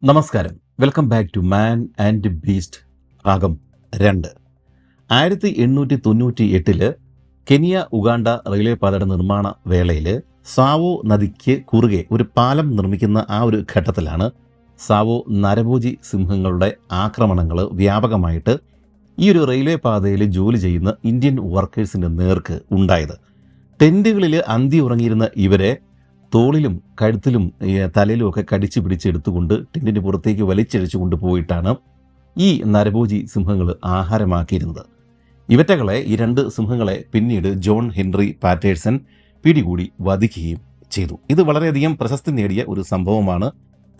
നമസ്കാരം. Welcome back to man and beast ഭാഗം 2. 1898 Kenya Uganda railway പാതയുടെ നിർമ്മാണ വേളയിൽ സാവോ നദിക്ക് കുറുകെ ഒരു പാലം നിർമ്മിക്കുന്ന ആ ഒരു ഘട്ടത്തിലാണ് സാവോ നരഭോജി സിംഹങ്ങളുടെ ആക്രമണങ്ങൾ വ്യാപകമായിട്ട് ഈ ഒരു റെയിൽവേ പാതയിൽ ജോലി ചെയ്യുന്ന ഇന്ത്യൻ വർക്കേഴ്സിൻ്റെ നേർക്ക് ഉണ്ടായത്. ടെൻറ്റുകളിൽ അന്തി ഉറങ്ങിയിരുന്ന ഇവരെ തോളിലും കഴുത്തിലും തലയിലും ഒക്കെ കടിച്ചു പിടിച്ചെടുത്തുകൊണ്ട് ടെൻറ്റിന് പുറത്തേക്ക് വലിച്ചഴിച്ചു കൊണ്ടുപോയിട്ടാണ് ഈ നരഭോജി സിംഹങ്ങൾ ആഹാരമാക്കിയിരുന്നത്. ഇവറ്റകളെ ഈ 2 സിംഹങ്ങളെ പിന്നീട് ജോൺ ഹെൻറി പാറ്റേഴ്സൺ പിടികൂടി വധിക്കുകയും ചെയ്തു. ഇത് വളരെയധികം പ്രശസ്തി നേടിയ ഒരു സംഭവമാണ്.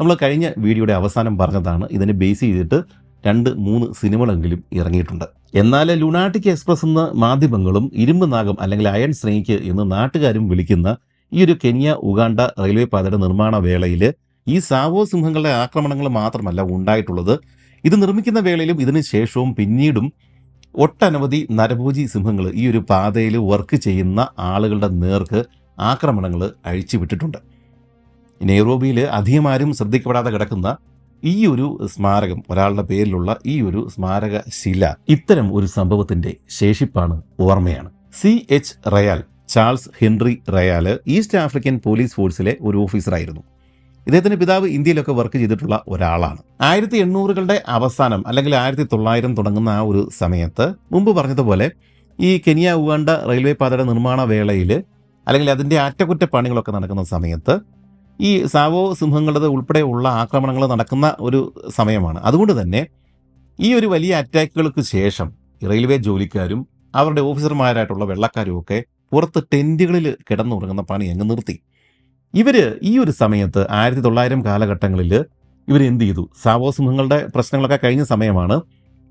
നമ്മൾ കഴിഞ്ഞ വീഡിയോയുടെ അവസാനം പറഞ്ഞതാണ്. ഇതിനെ ബേസ് ചെയ്തിട്ട് 2-3 സിനിമകളെങ്കിലും ഇറങ്ങിയിട്ടുണ്ട്. എന്നാൽ ലുനാറ്റിക് എക്സ്പ്രസ് എന്ന മാധ്യമങ്ങളും ഇരുമ്പ് നാഗം അല്ലെങ്കിൽ അയൺ സ്നേക്ക് എന്ന് നാട്ടുകാരും വിളിക്കുന്ന ഈ ഒരു കെനിയ ഉഗാണ്ട റെയിൽവേ പാതയുടെ നിർമ്മാണ വേളയിൽ ഈ സാവോ സിംഹങ്ങളുടെ ആക്രമണങ്ങൾ മാത്രമല്ല ഉണ്ടായിട്ടുള്ളത്. ഇത് നിർമ്മിക്കുന്ന വേളയിലും ഇതിനു ശേഷവും പിന്നീടും ഒട്ടനവധി നരഭോജി സിംഹങ്ങൾ ഈ ഒരു പാതയിൽ വർക്ക് ചെയ്യുന്ന ആളുകളുടെ നേർക്ക് ആക്രമണങ്ങൾ അഴിച്ചുവിട്ടിട്ടുണ്ട്. നെയ്റോബിയിൽ അധികം ആരും ശ്രദ്ധിക്കപ്പെടാതെ കിടക്കുന്ന ഈ ഒരു സ്മാരകം, ഒരാളുടെ പേരിലുള്ള ഈ ഒരു സ്മാരക ശില ഇത്തരം ഒരു സംഭവത്തിന്റെ ശേഷിപ്പാണ്, ഓർമ്മയാണ്. CH Ryall, Charles Henry Ryall East African police ഫോഴ്സിലെ ഒരു ഓഫീസറായിരുന്നു. ഇദ്ദേഹത്തിന്റെ പിതാവ് ഇന്ത്യയിലൊക്കെ വർക്ക് ചെയ്തിട്ടുള്ള ഒരാളാണ്. 1800കളുടെ അവസാനം അല്ലെങ്കിൽ 1900 തുടങ്ങുന്ന ആ ഒരു സമയത്ത് മുമ്പ് പറഞ്ഞതുപോലെ ഈ കെനിയ ഉഗാണ്ട റെയിൽവേ പാതയുടെ നിർമ്മാണ വേളയിൽ അല്ലെങ്കിൽ അതിൻ്റെ അറ്റകുറ്റപ്പണികളൊക്കെ നടക്കുന്ന സമയത്ത് ഈ സാവോ സിംഹങ്ങളുടെ ഉൾപ്പെടെയുള്ള ആക്രമണങ്ങൾ നടക്കുന്ന ഒരു സമയമാണ്. അതുകൊണ്ട് തന്നെ ഈ ഒരു വലിയ അറ്റാക്കുകൾക്ക് ശേഷം റെയിൽവേ ജോലിക്കാരും അവരുടെ ഓഫീസർമാരായിട്ടുള്ള വെള്ളക്കാരും ഒക്കെ പുറത്ത് ടെൻറ്റുകളിൽ കിടന്നുറങ്ങുന്ന പണി അങ്ങ് നിർത്തി. ഇവർ ഈ ഒരു സമയത്ത് 1900 കാലഘട്ടങ്ങളിൽ ഇവർ എന്ത് ചെയ്തു? സാവോ സിംഹങ്ങളുടെ പ്രശ്നങ്ങളൊക്കെ കഴിഞ്ഞ സമയമാണ്.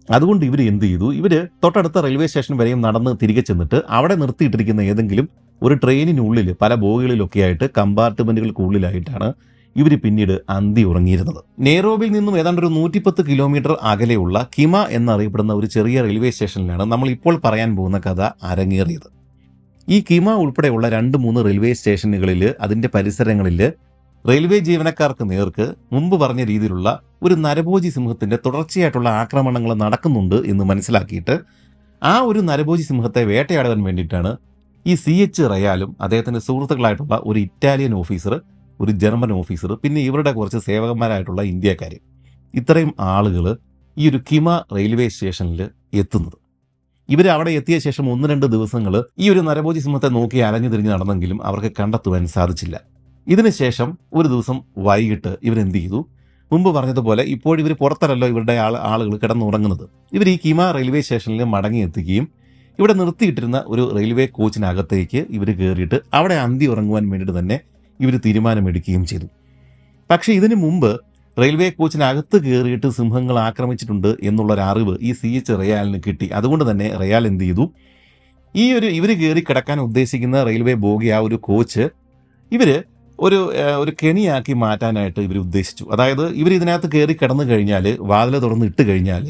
അതുകൊണ്ട് ഇവർ എന്ത് ചെയ്തു? ഇവർ തൊട്ടടുത്ത റെയിൽവേ സ്റ്റേഷൻ വരെയും നടന്ന് തിരികെ ചെന്നിട്ട് അവിടെ നിർത്തിയിട്ടിരിക്കുന്ന ഏതെങ്കിലും ഒരു ട്രെയിനിനുള്ളിൽ പല ബോഗികളിലൊക്കെ ആയിട്ട് കമ്പാർട്ട്മെൻറ്റുകൾക്കുള്ളിലായിട്ടാണ് ഇവർ പിന്നീട് അന്തി ഉറങ്ങിയിരുന്നത്. നെയ്റോബിയിൽ നിന്നും ഏതാണ്ട് ഒരു 110 കിലോമീറ്റർ അകലെയുള്ള കിമ എന്നറിയപ്പെടുന്ന ഒരു ചെറിയ റെയിൽവേ സ്റ്റേഷനിലാണ് നമ്മൾ ഇപ്പോൾ പറയാൻ പോകുന്ന കഥ അരങ്ങേറിയത്. ഈ കിമ ഉൾപ്പെടെയുള്ള 2-3 റെയിൽവേ സ്റ്റേഷനുകളിൽ അതിൻ്റെ പരിസരങ്ങളിൽ റെയിൽവേ ജീവനക്കാർക്ക് നേർക്ക് മുമ്പ് പറഞ്ഞ രീതിയിലുള്ള ഒരു നരഭോജി സിംഹത്തിൻ്റെ തുടർച്ചയായിട്ടുള്ള ആക്രമണങ്ങൾ നടക്കുന്നുണ്ട് എന്ന് മനസ്സിലാക്കിയിട്ട് ആ ഒരു നരഭോജി സിംഹത്തെ വേട്ടയാടാൻ വേണ്ടിയിട്ടാണ് ഈ CH റയാലും അദ്ദേഹത്തിൻ്റെ സുഹൃത്തുക്കളായിട്ടുള്ള ഒരു ഇറ്റാലിയൻ ഓഫീസർ, ഒരു ജർമ്മൻ ഓഫീസർ, പിന്നെ ഇവരുടെ കുറച്ച് സേവകന്മാരായിട്ടുള്ള ഇന്ത്യക്കാർ, ഇത്രയും ആളുകൾ ഈ ഒരു കിമ റെയിൽവേ സ്റ്റേഷനിൽ എത്തുന്നത്. ഇവർ അവിടെ എത്തിയ ശേഷം 1-2 ദിവസങ്ങൾ ഈ ഒരു നരഭോജി സിംഹത്തെ നോക്കി അലഞ്ഞു തിരിഞ്ഞ് നടന്നെങ്കിലും അവർക്ക് കണ്ടെത്തുവാൻ സാധിച്ചില്ല. ഇതിനുശേഷം ഒരു ദിവസം വൈകിട്ട് ഇവരെന്ത് ചെയ്തു? മുമ്പ് പറഞ്ഞതുപോലെ ഇപ്പോഴിവർ പുറത്തല്ലല്ലോ ഇവരുടെ ആളുകൾ കിടന്നുറങ്ങുന്നത്. ഇവർ ഈ കിമ റെയിൽവേ സ്റ്റേഷനിൽ മടങ്ങിയെത്തുകയും ഇവിടെ നിർത്തിയിട്ടിരുന്ന ഒരു റെയിൽവേ കോച്ചിനകത്തേക്ക് ഇവർ കയറിയിട്ട് അവിടെ അന്തി ഉറങ്ങുവാൻ വേണ്ടിയിട്ട് തന്നെ ഇവർ തീരുമാനമെടുക്കുകയും ചെയ്തു. പക്ഷേ ഇതിനു മുമ്പ് റെയിൽവേ കോച്ചിനകത്ത് കയറിയിട്ട് സിംഹങ്ങൾ ആക്രമിച്ചിട്ടുണ്ട് എന്നുള്ളൊരറിവ് ഈ CH റയാലിന് കിട്ടി. അതുകൊണ്ട് തന്നെ റയാൽ എന്ത് ചെയ്തു? ഇവർ കയറി കിടക്കാൻ ഉദ്ദേശിക്കുന്ന റെയിൽവേ ബോഗി, ആ ഒരു കോച്ച് ഇവർ ഒരു കെണിയാക്കി മാറ്റാനായിട്ട് ഇവർ ഉദ്ദേശിച്ചു. അതായത് ഇവർ ഇതിനകത്ത് കയറി കിടന്നു കഴിഞ്ഞാൽ, വാതിൽ തുറന്ന് ഇട്ട് കഴിഞ്ഞാൽ,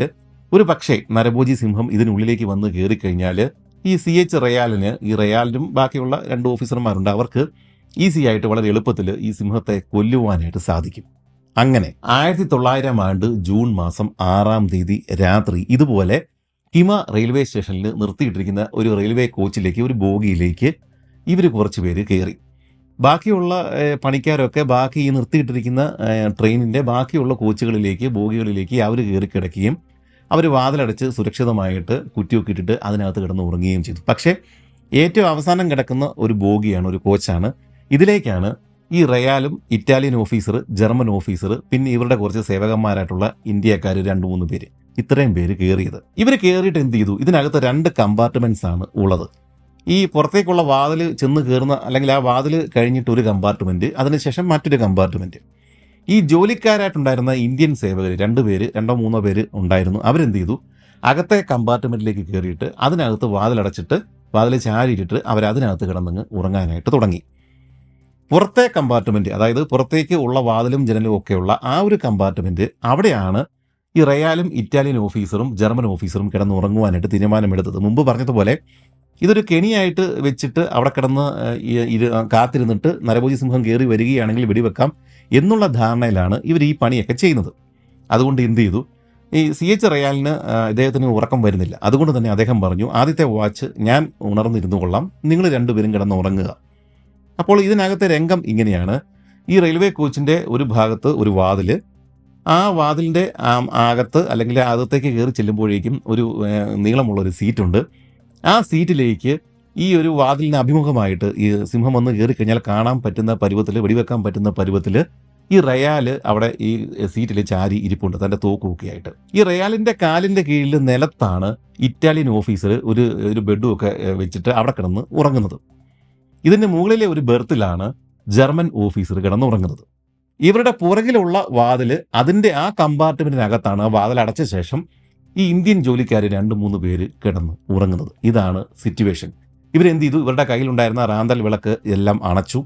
ഒരു പക്ഷേ നരഭോജി സിംഹം ഇതിനുള്ളിലേക്ക് വന്ന് കയറിക്കഴിഞ്ഞാൽ ഈ CH റയാലിന്, ഈ റയാലിനും ബാക്കിയുള്ള 2 ഓഫീസർമാരുണ്ട്, അവർക്ക് ഈസി ആയിട്ട് വളരെ എളുപ്പത്തിൽ ഈ സിംഹത്തെ കൊല്ലുവാനായിട്ട് സാധിക്കും. അങ്ങനെ 1900 ജൂൺ മാസം 6-ാം തീയതി രാത്രി ഇതുപോലെ കിമ റെയിൽവേ സ്റ്റേഷനിൽ നിർത്തിയിട്ടിരിക്കുന്ന ഒരു റെയിൽവേ കോച്ചിലേക്ക്, ഒരു ബോഗിയിലേക്ക് ഇവർ കുറച്ച് പേര് കയറി. ബാക്കിയുള്ള പണിക്കാരൊക്കെ ബാക്കി ഈ നിർത്തിയിട്ടിരിക്കുന്ന ട്രെയിനിൻ്റെ ബാക്കിയുള്ള കോച്ചുകളിലേക്ക്, ബോഗികളിലേക്ക് അവർ കയറി കിടക്കുകയും അവർ വാതിലടച്ച് സുരക്ഷിതമായിട്ട് കുറ്റിയൊക്കെ ഇട്ടിട്ട് അതിനകത്ത് കിടന്ന് ഉറങ്ങുകയും ചെയ്തു. പക്ഷേ ഏറ്റവും അവസാനം കിടക്കുന്ന ഒരു ബോഗിയാണ്, ഒരു കോച്ചാണ്. ഇതിലേക്കാണ് ഈ റയാലും ഇറ്റാലിയൻ ഓഫീസർ, ജർമ്മൻ ഓഫീസർ, പിന്നെ ഇവരുടെ കുറച്ച് സേവകന്മാരായിട്ടുള്ള ഇന്ത്യക്കാർ 2-3 പേര്, ഇത്രയും പേര് കയറിയത്. ഇവർ കയറിയിട്ട് എന്ത് ചെയ്തു? ഇതിനകത്ത് 2 കമ്പാർട്ട്മെൻറ്റ്സ് ആണ് ഉള്ളത്. ഈ പുറത്തേക്കുള്ള വാതിൽ ചെന്ന് കയറുന്ന, അല്ലെങ്കിൽ ആ വാതിൽ കഴിഞ്ഞിട്ട് ഒരു കമ്പാർട്ട്മെൻറ്റ്, അതിനുശേഷം മറ്റൊരു കമ്പാർട്ട്മെൻറ്റ്. ഈ ജോലിക്കാരായിട്ടുണ്ടായിരുന്ന ഇന്ത്യൻ സേവകർ 2-3 പേര് ഉണ്ടായിരുന്നു. അവരെന്ത് ചെയ്തു? അകത്തെ കമ്പാർട്ട്മെൻറ്റിലേക്ക് കയറിയിട്ട് അതിനകത്ത് വാതിലടച്ചിട്ട്, വാതിൽ ചാരിയിട്ടിട്ട് അവരതിനകത്ത് കിടന്നങ്ങ് ഉറങ്ങാനായിട്ട് തുടങ്ങി. പുറത്തെ കമ്പാർട്ട്മെൻറ്റ്, അതായത് പുറത്തേക്ക് ഉള്ള വാതിലും ജനലും ഒക്കെയുള്ള ആ ഒരു കമ്പാർട്ട്മെൻറ്റ്, അവിടെയാണ് ഈ റയാലും ഇറ്റാലിയൻ ഓഫീസറും ജർമ്മൻ ഓഫീസറും കിടന്നുറങ്ങുവാനായിട്ട് തീരുമാനമെടുത്തത്. മുമ്പ് പറഞ്ഞതുപോലെ ഇതൊരു കെണിയായിട്ട് വെച്ചിട്ട് അവിടെ കിടന്ന് കാത്തിരുന്നിട്ട് നരഭോജി സിംഹം കയറി വരികയാണെങ്കിൽ വെടിവെക്കാം എന്നുള്ള ധാരണയിലാണ് ഇവർ ഈ പണിയൊക്കെ ചെയ്യുന്നത്. അതുകൊണ്ട് എന്ത് ചെയ്തു, ഈ CH റയാലിന് ഇദ്ദേഹത്തിന് ഉറക്കം വരുന്നില്ല. അതുകൊണ്ട് തന്നെ അദ്ദേഹം പറഞ്ഞു, ആദ്യത്തെ വാച്ച് ഞാൻ ഉണർന്നിരുന്നു കൊള്ളാം, നിങ്ങൾ രണ്ടുപേരും കിടന്ന് ഉറങ്ങുക. അപ്പോൾ ഇതിനകത്തെ രംഗം ഇങ്ങനെയാണ്. ഈ റെയിൽവേ കോച്ചിൻ്റെ ഒരു ഭാഗത്ത് ഒരു വാതിൽ, ആ വാതിലിൻ്റെ അകത്ത് അല്ലെങ്കിൽ അകത്തേക്ക് കയറി ചെല്ലുമ്പോഴേക്കും ഒരു നീളമുള്ളൊരു സീറ്റുണ്ട്. ആ സീറ്റിലേക്ക് ഈ ഒരു വാതിലിന് അഭിമുഖമായിട്ട് ഈ സിംഹം വന്ന് കയറി കഴിഞ്ഞാൽ കാണാൻ പറ്റുന്ന പരുവത്തിൽ, വെടിവെക്കാൻ പറ്റുന്ന പരുവത്തിൽ ഈ റയാൽ അവിടെ ഈ സീറ്റിൽ ചാരി ഇരിപ്പുണ്ട്, തൻ്റെ തോക്കുമൊക്കെയായിട്ട്. ഈ റയാലിൻ്റെ കാലിൻ്റെ കീഴിൽ നിലത്താണ് ഇറ്റാലിയൻ ഓഫീസർ ഒരു ബെഡും ഒക്കെ വെച്ചിട്ട് അവിടെ കിടന്ന് ഉറങ്ങുന്നത്. ഇതിൻ്റെ മുകളിലെ ഒരു ബെർത്തിലാണ് ജർമ്മൻ ഓഫീസർ കിടന്നുറങ്ങുന്നത്. ഇവരുടെ പുറകിലുള്ള വാതിൽ, അതിൻ്റെ ആ കമ്പാർട്ട്മെൻറ്റിനകത്താണ്, ആ വാതിൽ അടച്ച ശേഷം ഈ ഇന്ത്യൻ ജോലിക്കാർ 2-3 പേര് കിടന്ന് ഉറങ്ങുന്നത്. ഇതാണ് സിറ്റുവേഷൻ. ഇവരെന്ത് ചെയ്തു, ഇവരുടെ കയ്യിലുണ്ടായിരുന്ന റാന്തൽ വിളക്ക് എല്ലാം അണച്ചു.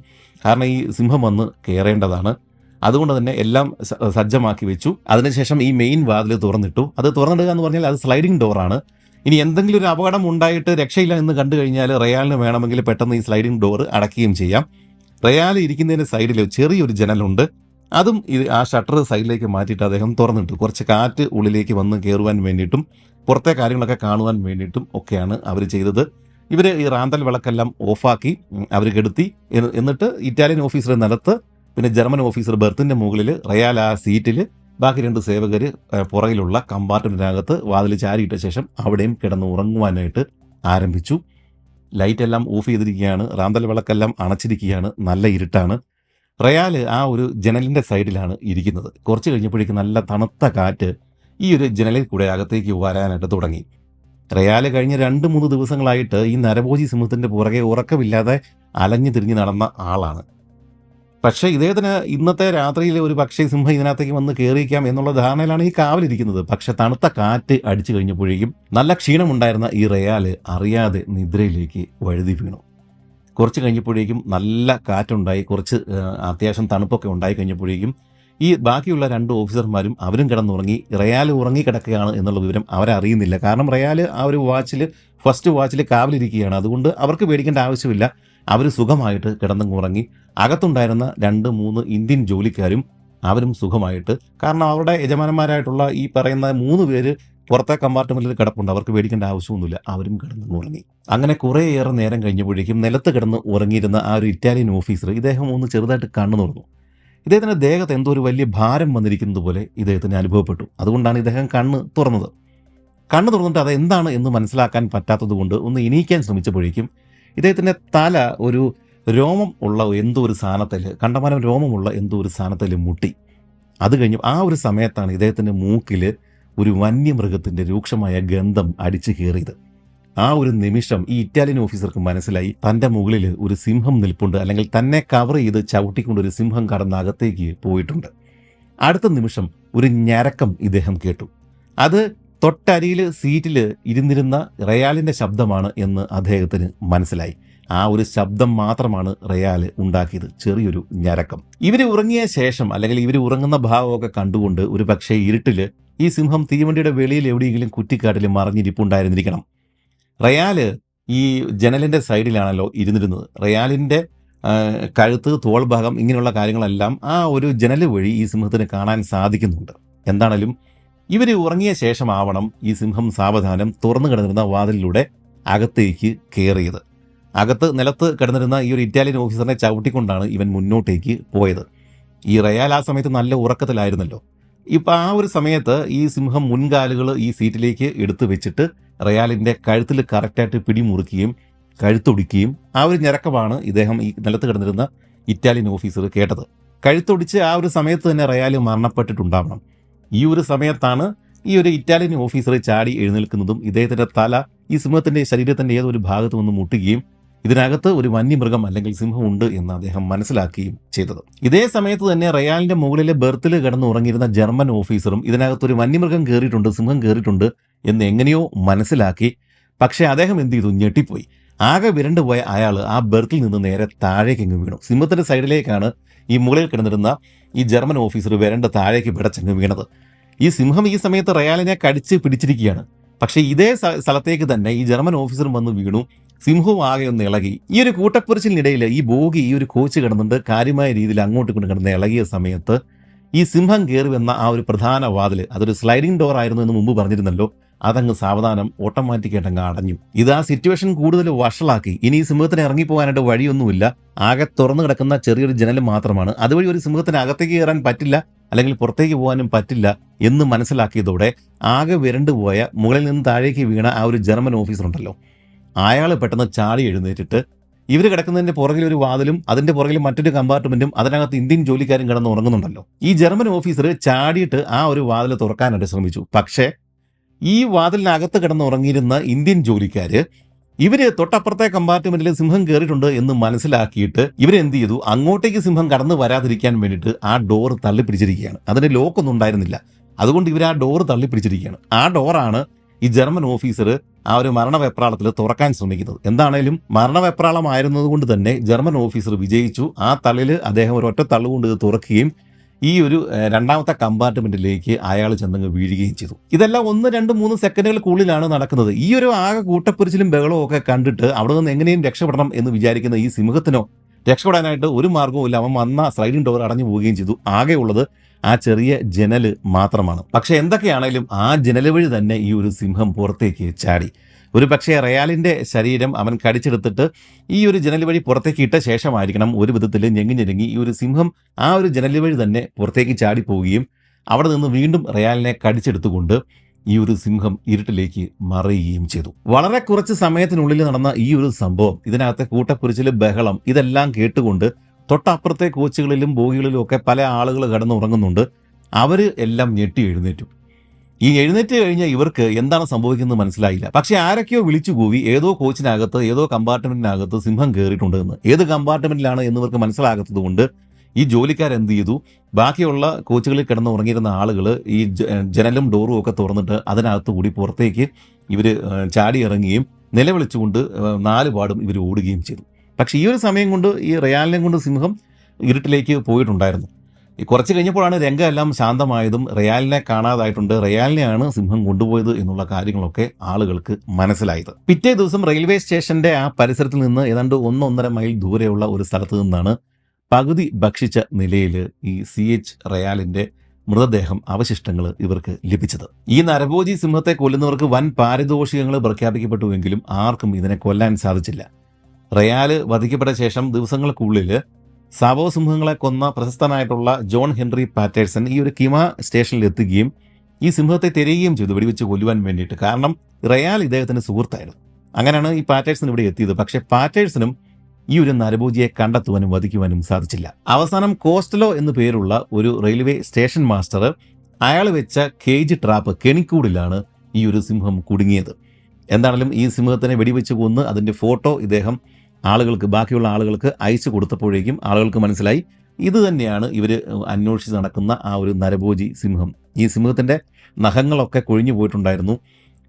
കാരണം ഈ സിംഹം വന്ന് കയറേണ്ടതാണ്. അതുകൊണ്ട് തന്നെ എല്ലാം സജ്ജമാക്കി വെച്ചു. അതിനുശേഷം ഈ മെയിൻ വാതിൽ തുറന്നിട്ടു. അത് തുറന്നിടുക എന്ന് പറഞ്ഞാൽ അത് സ്ലൈഡിംഗ് ഡോറാണ്. ഇനി എന്തെങ്കിലും ഒരു അപകടം ഉണ്ടായിട്ട് രക്ഷയില്ല എന്ന് കണ്ടു കഴിഞ്ഞാൽ റയാലിന് വേണമെങ്കിൽ പെട്ടെന്ന് ഈ സ്ലൈഡിംഗ് ഡോർ അടയ്ക്കുകയും ചെയ്യാം. റയാൽ ഇരിക്കുന്നതിന് സൈഡിൽ ചെറിയൊരു ജനലുണ്ട്. അതും ആ ഷട്ടർ സൈഡിലേക്ക് മാറ്റിയിട്ട് അദ്ദേഹം തുറന്നിട്ടു. കുറച്ച് കാറ്റ് ഉള്ളിലേക്ക് വന്ന് കയറുവാൻ വേണ്ടിയിട്ടും പുറത്തെ കാര്യങ്ങളൊക്കെ കാണുവാൻ വേണ്ടിയിട്ടും ഒക്കെയാണ് അവർ ചെയ്തത്. ഇവർ ഈ റാന്തൽ വിളക്കെല്ലാം ഓഫാക്കി അവർ കെടുത്തി. എന്നിട്ട് ഇറ്റാലിയൻ ഓഫീസർ നിലത്ത്, പിന്നെ ജർമ്മൻ ഓഫീസർ ബെർത്തിൻ്റെ മുകളിൽ, റയാൽ ആ സീറ്റിൽ, ബാക്കി 2 സേവകർ പുറകിലുള്ള കമ്പാർട്ട്മെൻറ്റിനകത്ത് വാതിൽ ചാരിയിട്ട ശേഷം അവിടെയും കിടന്ന് ഉറങ്ങുവാനായിട്ട് ആരംഭിച്ചു. ലൈറ്റെല്ലാം ഓഫ് ചെയ്തിരിക്കുകയാണ്, റാന്തൽ വിളക്കെല്ലാം അണച്ചിരിക്കുകയാണ്, നല്ല ഇരുട്ടാണ്. റയാൽ ആ ഒരു ജനലിൻ്റെ സൈഡിലാണ് ഇരിക്കുന്നത്. കുറച്ച് കഴിഞ്ഞപ്പോഴേക്കും നല്ല തണുത്ത കാറ്റ് ഈ ഒരു ജനലിൽ കൂടെ അകത്തേക്ക് വരാനായിട്ട് തുടങ്ങി. റയാൽ കഴിഞ്ഞ 2-3 ദിവസങ്ങളായിട്ട് ഈ നരഭോജി സിംഹത്തിൻ്റെ പുറകെ ഉറക്കമില്ലാതെ അലഞ്ഞു തിരിഞ്ഞ് നടന്ന ആളാണ്. പക്ഷേ ഇദ്ദേഹത്തിന് ഇന്നത്തെ രാത്രിയിൽ ഒരു പക്ഷേ സിംഹം ഇതിനകത്തേക്ക് വന്ന് കയറിയിരിക്കാം എന്നുള്ള ധാരണയിലാണ് ഈ കാവലിരിക്കുന്നത്. പക്ഷെ തണുത്ത കാറ്റ് അടിച്ചു കഴിഞ്ഞപ്പോഴേക്കും നല്ല ക്ഷീണമുണ്ടായിരുന്ന ഈ റയാൽ അറിയാതെ നിദ്രയിലേക്ക് വഴുതി വീണു. കുറച്ച് കഴിഞ്ഞപ്പോഴേക്കും നല്ല കാറ്റുണ്ടായി, കുറച്ച് അത്യാവശ്യം തണുപ്പൊക്കെ ഉണ്ടായി കഴിഞ്ഞപ്പോഴേക്കും ഈ ബാക്കിയുള്ള 2 ഓഫീസർമാരും അവരും കിടന്നുറങ്ങി. റയാൽ ഉറങ്ങിക്കിടക്കുകയാണ് എന്നുള്ള വിവരം അവരറിയുന്നില്ല. കാരണം റയാൽ ആ ഒരു ഫസ്റ്റ് വാച്ചിൽ കാവലിരിക്കുകയാണ്. അതുകൊണ്ട് അവർക്ക് പേടിക്കേണ്ട ആവശ്യമില്ല. അവർ സുഖമായിട്ട് കിടന്നുറങ്ങി. അകത്തുണ്ടായിരുന്ന 2-3 ഇന്ത്യൻ ജോലിക്കാരും അവരും സുഖമായിട്ട്, കാരണം അവരുടെ യജമാനന്മാരായിട്ടുള്ള ഈ പറയുന്ന 3 പേര് പുറത്തെ കമ്പാർട്ട്മെൻറ്റിൽ കിടപ്പുണ്ട്. അവർക്ക് പേടിക്കേണ്ട ആവശ്യമൊന്നുമില്ല. അവരും കിടന്നുറങ്ങി. അങ്ങനെ കുറേയേറെ നേരം കഴിഞ്ഞപ്പോഴേക്കും നിലത്ത് കിടന്ന് ഉറങ്ങിയിരുന്ന ആ ഒരു ഇറ്റാലിയൻ ഓഫീസർ ഇദ്ദേഹം ഒന്ന് ചെറുതായിട്ട് കണ്ണു തുറന്നു. ഇദ്ദേഹത്തിൻ്റെ ദേഹത്ത് എന്തോ ഒരു വലിയ ഭാരം വന്നിരിക്കുന്നത് പോലെ ഇദ്ദേഹത്തിന് അനുഭവപ്പെട്ടു. അതുകൊണ്ടാണ് ഇദ്ദേഹം കണ്ണ് തുറന്നത്. കണ്ണ് തുറന്നിട്ട് അത് എന്താണ് എന്ന് മനസ്സിലാക്കാൻ പറ്റാത്തത് കൊണ്ട് ഒന്ന് എണീക്കാൻ ശ്രമിച്ചപ്പോഴേക്കും ഇദ്ദേഹത്തിൻ്റെ തല ഒരു രോമം ഉള്ള എന്തോ ഒരു സാധനത്തിൽ, കണ്ടമാനം രോമമുള്ള എന്തോ ഒരു സാധനത്തിൽ മുട്ടി. അത് കഴിഞ്ഞ് ആ ഒരു സമയത്താണ് ഇദ്ദേഹത്തിൻ്റെ മൂക്കിൽ ഒരു വന്യമൃഗത്തിൻ്റെ രൂക്ഷമായ ഗന്ധം അടിച്ചു കയറിയത്. ആ ഒരു നിമിഷം ഈ ഇറ്റാലിയൻ ഓഫീസർക്ക് മനസ്സിലായി, തൻ്റെ മുകളിൽ ഒരു സിംഹം നിൽപ്പുണ്ട്, അല്ലെങ്കിൽ തന്നെ കവർ ചെയ്ത് ചവിട്ടിക്കൊണ്ട് ഒരു സിംഹം കടന്ന് അകത്തേക്ക് പോയിട്ടുണ്ട്. അടുത്ത നിമിഷം ഒരു ഞരക്കം ഇദ്ദേഹം കേട്ടു. അത് തൊട്ടരിയിൽ സീറ്റിൽ ഇരുന്നിരുന്ന റയാലിൻ്റെ ശബ്ദമാണ് എന്ന് അദ്ദേഹത്തിന് മനസ്സിലായി. ആ ഒരു ശബ്ദം മാത്രമാണ് റയാൽ ഉണ്ടാക്കിയത്, ചെറിയൊരു ഞരക്കം. ഇവർ ഉറങ്ങിയ ശേഷം, അല്ലെങ്കിൽ ഇവർ ഉറങ്ങുന്ന ഭാവമൊക്കെ കണ്ടുകൊണ്ട് ഒരു പക്ഷേ ഇരുട്ടിൽ ഈ സിംഹം തീവണ്ടിയുടെ വെളിയിൽ എവിടെയെങ്കിലും കുറ്റിക്കാട്ടിൽ മറിഞ്ഞിരിപ്പുണ്ടായിരുന്നിരിക്കണം. റയാൽ ഈ ജനലിൻ്റെ സൈഡിലാണല്ലോ ഇരുന്നിരുന്നത്. റയാലിൻ്റെ കഴുത്ത്, തോൾ ഭാഗം, ഇങ്ങനെയുള്ള കാര്യങ്ങളെല്ലാം ആ ഒരു ജനൽ വഴി ഈ സിംഹത്തിന് കാണാൻ സാധിക്കുന്നുണ്ട്. എന്താണേലും ഇവർ ഉറങ്ങിയ ശേഷമാവണം ഈ സിംഹം സാവധാനം തുറന്നു കിടന്നിരുന്ന വാതിലിലൂടെ അകത്തേക്ക് കയറിയത്. അകത്ത് നിലത്ത് കിടന്നിരുന്ന ഈ ഒരു ഇറ്റാലിയൻ ഓഫീസറിനെ ചവിട്ടിക്കൊണ്ടാണ് ഇവൻ മുന്നോട്ടേക്ക് പോയത്. ഈ റയാൽ ആ സമയത്ത് നല്ല ഉറക്കത്തിലായിരുന്നല്ലോ. ഇപ്പം ആ ഒരു സമയത്ത് ഈ സിംഹം മുൻകാലുകൾ ഈ സീറ്റിലേക്ക് എടുത്തു വെച്ചിട്ട് റയാലിൻ്റെ കഴുത്തിൽ കറക്റ്റായിട്ട് പിടിമുറുക്കുകയും കഴുത്തൊടിക്കുകയും ആ ഒരു ഞരക്കമാണ് ഇദ്ദേഹം ഈ നിലത്ത് കിടന്നിരുന്ന ഇറ്റാലിയൻ ഓഫീസർ കേട്ടത്. കഴുത്തൊടിച്ച് ആ ഒരു സമയത്ത് തന്നെ റയാൽ മരണപ്പെട്ടിട്ടുണ്ടാവണം. ഈ ഒരു സമയത്താണ് ഈ ഒരു ഇറ്റാലിയൻ ഓഫീസർ ചാടി എഴുന്നേൽക്കുന്നതും ഇദ്ദേഹത്തിൻ്റെ തല ഈ സിംഹത്തിൻ്റെ ശരീരത്തിൻ്റെ ഏതൊരു ഭാഗത്ത് നിന്ന് മുട്ടുകയും ഇതിനകത്ത് ഒരു വന്യമൃഗം അല്ലെങ്കിൽ സിംഹം ഉണ്ട് എന്ന് അദ്ദേഹം മനസ്സിലാക്കുകയും ചെയ്തത്. ഇതേ സമയത്ത് തന്നെ റയാലിൻ്റെ മുകളിലെ ബെർത്തിൽ കിടന്ന് ഉറങ്ങിയിരുന്ന ജർമ്മൻ ഓഫീസറും ഇതിനകത്തൊരു വന്യമൃഗം കയറിയിട്ടുണ്ട്, സിംഹം കയറിയിട്ടുണ്ട് എന്ന് എങ്ങനെയോ മനസ്സിലാക്കി. പക്ഷേ അദ്ദേഹം എന്ത് ചെയ്തു, ഞെട്ടിപ്പോയി. ആകെ വിരണ്ടു പോയ അയാൾ ആ ബെർത്തിൽ നിന്ന് നേരെ താഴേക്കെങ്ങ് വീണു. സിംഹത്തിൻ്റെ സൈഡിലേക്കാണ് ഈ മുകളിൽ കിടന്നിരുന്ന ഈ ജർമ്മൻ ഓഫീസർ വിരണ്ട് താഴേക്ക് പിടച്ചങ്ങ് വീണത്. ഈ സിംഹം ഈ സമയത്ത് റയാലിനെ കടിച്ച് പിടിച്ചിരിക്കുകയാണ്. പക്ഷേ ഇതേ സ്ഥലത്തേക്ക് തന്നെ ഈ ജർമ്മൻ ഓഫീസറും വന്ന് വീണു. സിംഹവും ആകെ ഒന്ന് ഇളകി. ഈ ഒരു കൂട്ടപ്പൊരിച്ചിലിനിടയിൽ ഈ ബോഗി ഈ ഒരു കോച്ച് കിടന്നുകൊണ്ട് കാര്യമായ രീതിയിൽ അങ്ങോട്ട് കൊണ്ട് കിടന്ന് ഇളകിയ സമയത്ത് ഈ സിംഹം കയറി വന്ന ആ ഒരു പ്രധാന വാതിൽ, അതൊരു സ്ലൈഡിംഗ് ഡോർ ആയിരുന്നു എന്ന് മുമ്പ് പറഞ്ഞിരുന്നല്ലോ, അതങ്ങ് സാവധാനം ഓട്ടോമാറ്റിക്കായിട്ട് അങ്ങ് അടഞ്ഞു. ഇത് ആ സിറ്റുവേഷൻ കൂടുതൽ വഷളാക്കി. ഇനി ഈ സിംഹത്തിന് ഇറങ്ങിപ്പോകാനായിട്ട് വഴിയൊന്നുമില്ല, ആകെ തുറന്നു കിടക്കുന്ന ചെറിയൊരു ജനൽ മാത്രമാണ്. അതുവഴി ഒരു സിംഹത്തിന് അകത്തേക്ക് കയറാൻ പറ്റില്ല, അല്ലെങ്കിൽ പുറത്തേക്ക് പോകാനും പറ്റില്ല എന്ന് മനസ്സിലാക്കിയതോടെ ആകെ വിരണ്ടുപോയ മുകളിൽ നിന്ന് താഴേക്ക് വീണ ആ ഒരു ജർമ്മൻ ഓഫീസർ ഉണ്ടല്ലോ, അയാൾ പെട്ടെന്ന് ചാടി എഴുന്നേറ്റിട്ട് ഇവർ കിടക്കുന്നതിന്റെ പുറകിൽ ഒരു വാതിലും അതിന്റെ പുറകിൽ മറ്റൊരു കമ്പാർട്ട്മെന്റും അതിനകത്ത് ഇന്ത്യൻ ജോലിക്കാരും കിടന്ന് ഉറങ്ങുന്നുണ്ടല്ലോ. ഈ ജർമ്മൻ ഓഫീസർ ചാടിയിട്ട് ആ ഒരു വാതിൽ തുറക്കാനായിട്ട് ശ്രമിച്ചു. പക്ഷേ ഈ വാതിലിനകത്ത് കിടന്ന് ഉറങ്ങിയിരുന്ന ഇന്ത്യൻ ജോലിക്കാര് ഇവര് തൊട്ടപ്പുറത്തെ കമ്പാർട്ട്മെന്റിൽ സിംഹം കയറിയിട്ടുണ്ട് എന്ന് മനസ്സിലാക്കിയിട്ട് ഇവരെന്ത് ചെയ്തു, അങ്ങോട്ടേക്ക് സിംഹം കടന്നു വരാതിരിക്കാൻ വേണ്ടിയിട്ട് ആ ഡോർ തള്ളിപ്പിടിച്ചിരിക്കുകയാണ്. അതിന്റെ ലോക്കൊന്നും ഉണ്ടായിരുന്നില്ല, അതുകൊണ്ട് ഇവർ ആ ഡോർ തള്ളിപ്പിടിച്ചിരിക്കുകയാണ്. ആ ഡോറാണ് ഈ ജർമ്മൻ ഓഫീസർ ആ ഒരു മരണവെപ്രാളത്തിൽ തുറക്കാൻ ശ്രമിക്കുന്നത്. എന്താണേലും മരണവെപ്രാളമായിരുന്നത് കൊണ്ട് തന്നെ ജർമ്മൻ ഓഫീസർ വിജയിച്ചു. ആ തള്ളിൽ അദ്ദേഹം ഒരു ഒറ്റ തള്ളുകൊണ്ട് ഇത് തുറക്കുകയും ഈ ഒരു രണ്ടാമത്തെ കമ്പാർട്ട്മെന്റിലേക്ക് അയാൾ ചെന്നങ്ങ് വീഴുകയും ചെയ്തു. ഇതെല്ലാം 1, 2, 3 സെക്കൻഡുകൾക്കുള്ളിലാണ് നടക്കുന്നത്. ഈ ഒരു ആകെ കൂട്ടപ്പൊരിച്ചിലും ബഹളവും ഒക്കെ കണ്ടിട്ട് അവിടെ നിന്ന് എങ്ങനെയും രക്ഷപ്പെടണം എന്ന് വിചാരിക്കുന്ന ഈ സിംഹത്തിനോ രക്ഷപ്പെടാനായിട്ട് ഒരു മാർഗവും ഇല്ല. അവൻ വന്ന സ്ലൈഡിംഗ് ഡോർ അടഞ്ഞു പോവുകയും ചെയ്തു. ആകെ ഉള്ളത് ആ ചെറിയ ജനല് മാത്രമാണ്. പക്ഷെ എന്തൊക്കെയാണേലും ആ ജനല് വഴി തന്നെ ഈ ഒരു സിംഹം പുറത്തേക്ക് ചാടി. ഒരു പക്ഷേ റയാലിന്റെ ശരീരം അവൻ കടിച്ചെടുത്തിട്ട് ഈ ഒരു ജനൽ വഴി പുറത്തേക്ക് ഇട്ട ശേഷമായിരിക്കണം ഒരു വിധത്തിൽ ഞെങ്ങി ഈ ഒരു സിംഹം ആ ഒരു ജനൽ വഴി തന്നെ പുറത്തേക്ക് ചാടി പോവുകയും അവിടെ നിന്ന് വീണ്ടും റയാലിനെ കടിച്ചെടുത്തുകൊണ്ട് ഈ ഒരു സിംഹം ഇരുട്ടിലേക്ക് മറയുകയും ചെയ്തു. വളരെ കുറച്ച് സമയത്തിനുള്ളിൽ നടന്ന ഈ ഒരു സംഭവം, ഇതിനകത്തെ കൂട്ടപ്പൊരിച്ചില്, ബഹളം, ഇതെല്ലാം കേട്ടുകൊണ്ട് തൊട്ടപ്പുറത്തെ കോച്ചുകളിലും ബോഗികളിലും ഒക്കെ പല ആളുകൾ കിടന്നുറങ്ങുന്നുണ്ട്. അവർ എല്ലാം ഞെട്ടി എഴുന്നേറ്റു. ഈ എഴുന്നേറ്റ് കഴിഞ്ഞ ഇവർക്ക് എന്താണ് സംഭവിക്കുന്നത് മനസ്സിലായില്ല. പക്ഷെ ആരൊക്കെയോ വിളിച്ചു കൂവി, ഏതോ കോച്ചിനകത്ത് ഏതോ കമ്പാർട്ട്മെന്റിനകത്ത് സിംഹം കയറിയിട്ടുണ്ട് എന്ന്. ഏത് കമ്പാർട്ട്മെന്റിലാണ് എന്നിവർക്ക് മനസ്സിലാകാത്തത് കൊണ്ട് ഈ ജോലിക്കാരെന്ത് ചെയ്തു, ബാക്കിയുള്ള കോച്ചുകളിൽ കിടന്ന് ഉറങ്ങിയിരുന്ന ആളുകൾ ഈ ജനലും ഡോറും ഒക്കെ തുറന്നിട്ട് അതിനകത്ത് കൂടി പുറത്തേക്ക് ഇവർ ചാടി ഇറങ്ങുകയും നിലവിളിച്ചുകൊണ്ട് 4 പാടും ഇവർ ഓടുകയും ചെയ്തു. പക്ഷെ ഈ ഒരു സമയം കൊണ്ട് ഈ റയാലിനെ കൊണ്ട് സിംഹം ഇരുട്ടിലേക്ക് പോയിട്ടുണ്ടായിരുന്നു. കുറച്ച് കഴിഞ്ഞപ്പോഴാണ് രംഗമെല്ലാം ശാന്തമായതും റയാലിനെ കാണാതായിട്ടുണ്ട്, റയാലിനെയാണ് സിംഹം കൊണ്ടുപോയത് എന്നുള്ള കാര്യങ്ങളൊക്കെ ആളുകൾക്ക് മനസ്സിലായത്. പിറ്റേ ദിവസം റെയിൽവേ സ്റ്റേഷന്റെ ആ പരിസരത്തിൽ നിന്ന് ഏതാണ്ട് 1-1.5 മൈൽ ദൂരെയുള്ള ഒരു സ്ഥലത്ത് നിന്നാണ് പകുതി ഭക്ഷിച്ച നിലയിൽ ഈ CH റയാലിന്റെ മൃതദേഹം അവശിഷ്ടങ്ങൾ ഇവർക്ക് ലഭിച്ചത്. ഈ നരഭോജി സിംഹത്തെ കൊല്ലുന്നവർക്ക് വൻ പാരിതോഷികങ്ങൾ പ്രഖ്യാപിക്കപ്പെട്ടുവെങ്കിലും ആർക്കും ഇതിനെ കൊല്ലാൻ സാധിച്ചില്ല. റയാല് വധിക്കപ്പെട്ട ശേഷം ദിവസങ്ങൾക്കുള്ളിൽ സാവോ സിംഹങ്ങളെ കൊന്ന പ്രശസ്തനായിട്ടുള്ള ജോൺ ഹെൻറി പാറ്റേഴ്സൺ ഈ ഒരു കിമ സ്റ്റേഷനിൽ എത്തുകയും ഈ സിംഹത്തെ തിരയുകയും ചെയ്തു വെടിവെച്ച് കൊല്ലുവാൻ വേണ്ടിയിട്ട്. കാരണം റയാൽ ഇദ്ദേഹത്തിന് സുഹൃത്തായിരുന്നു. അങ്ങനെയാണ് ഈ പാറ്റേഴ്സൺ ഇവിടെ എത്തിയത്. പക്ഷെ പാറ്റേഴ്സനും ഈ ഒരു നരഭോജിയെ കണ്ടെത്തുവാനും വധിക്കുവാനും സാധിച്ചില്ല. അവസാനം കോസ്റ്റലോ എന്നു പേരുള്ള ഒരു റെയിൽവേ സ്റ്റേഷൻ മാസ്റ്റർ അയാൾ വെച്ച കേജ് ട്രാപ്പ്, കെണിക്കൂടിലാണ് ഈ ഒരു സിംഹം കുടുങ്ങിയത്. എന്താണെങ്കിലും ഈ സിംഹത്തിനെ വെടിവെച്ച് കൊന്ന് അതിൻ്റെ ഫോട്ടോ ഇദ്ദേഹം ബാക്കിയുള്ള ആളുകൾക്ക് അയച്ചു കൊടുത്തപ്പോഴേക്കും ആളുകൾക്ക് മനസ്സിലായി ഇത് തന്നെയാണ് ഇവർ അന്വേഷിച്ച് നടക്കുന്ന ആ ഒരു നരഭോജി സിംഹം. ഈ സിംഹത്തിൻ്റെ നഖങ്ങളൊക്കെ കൊഴിഞ്ഞു പോയിട്ടുണ്ടായിരുന്നു,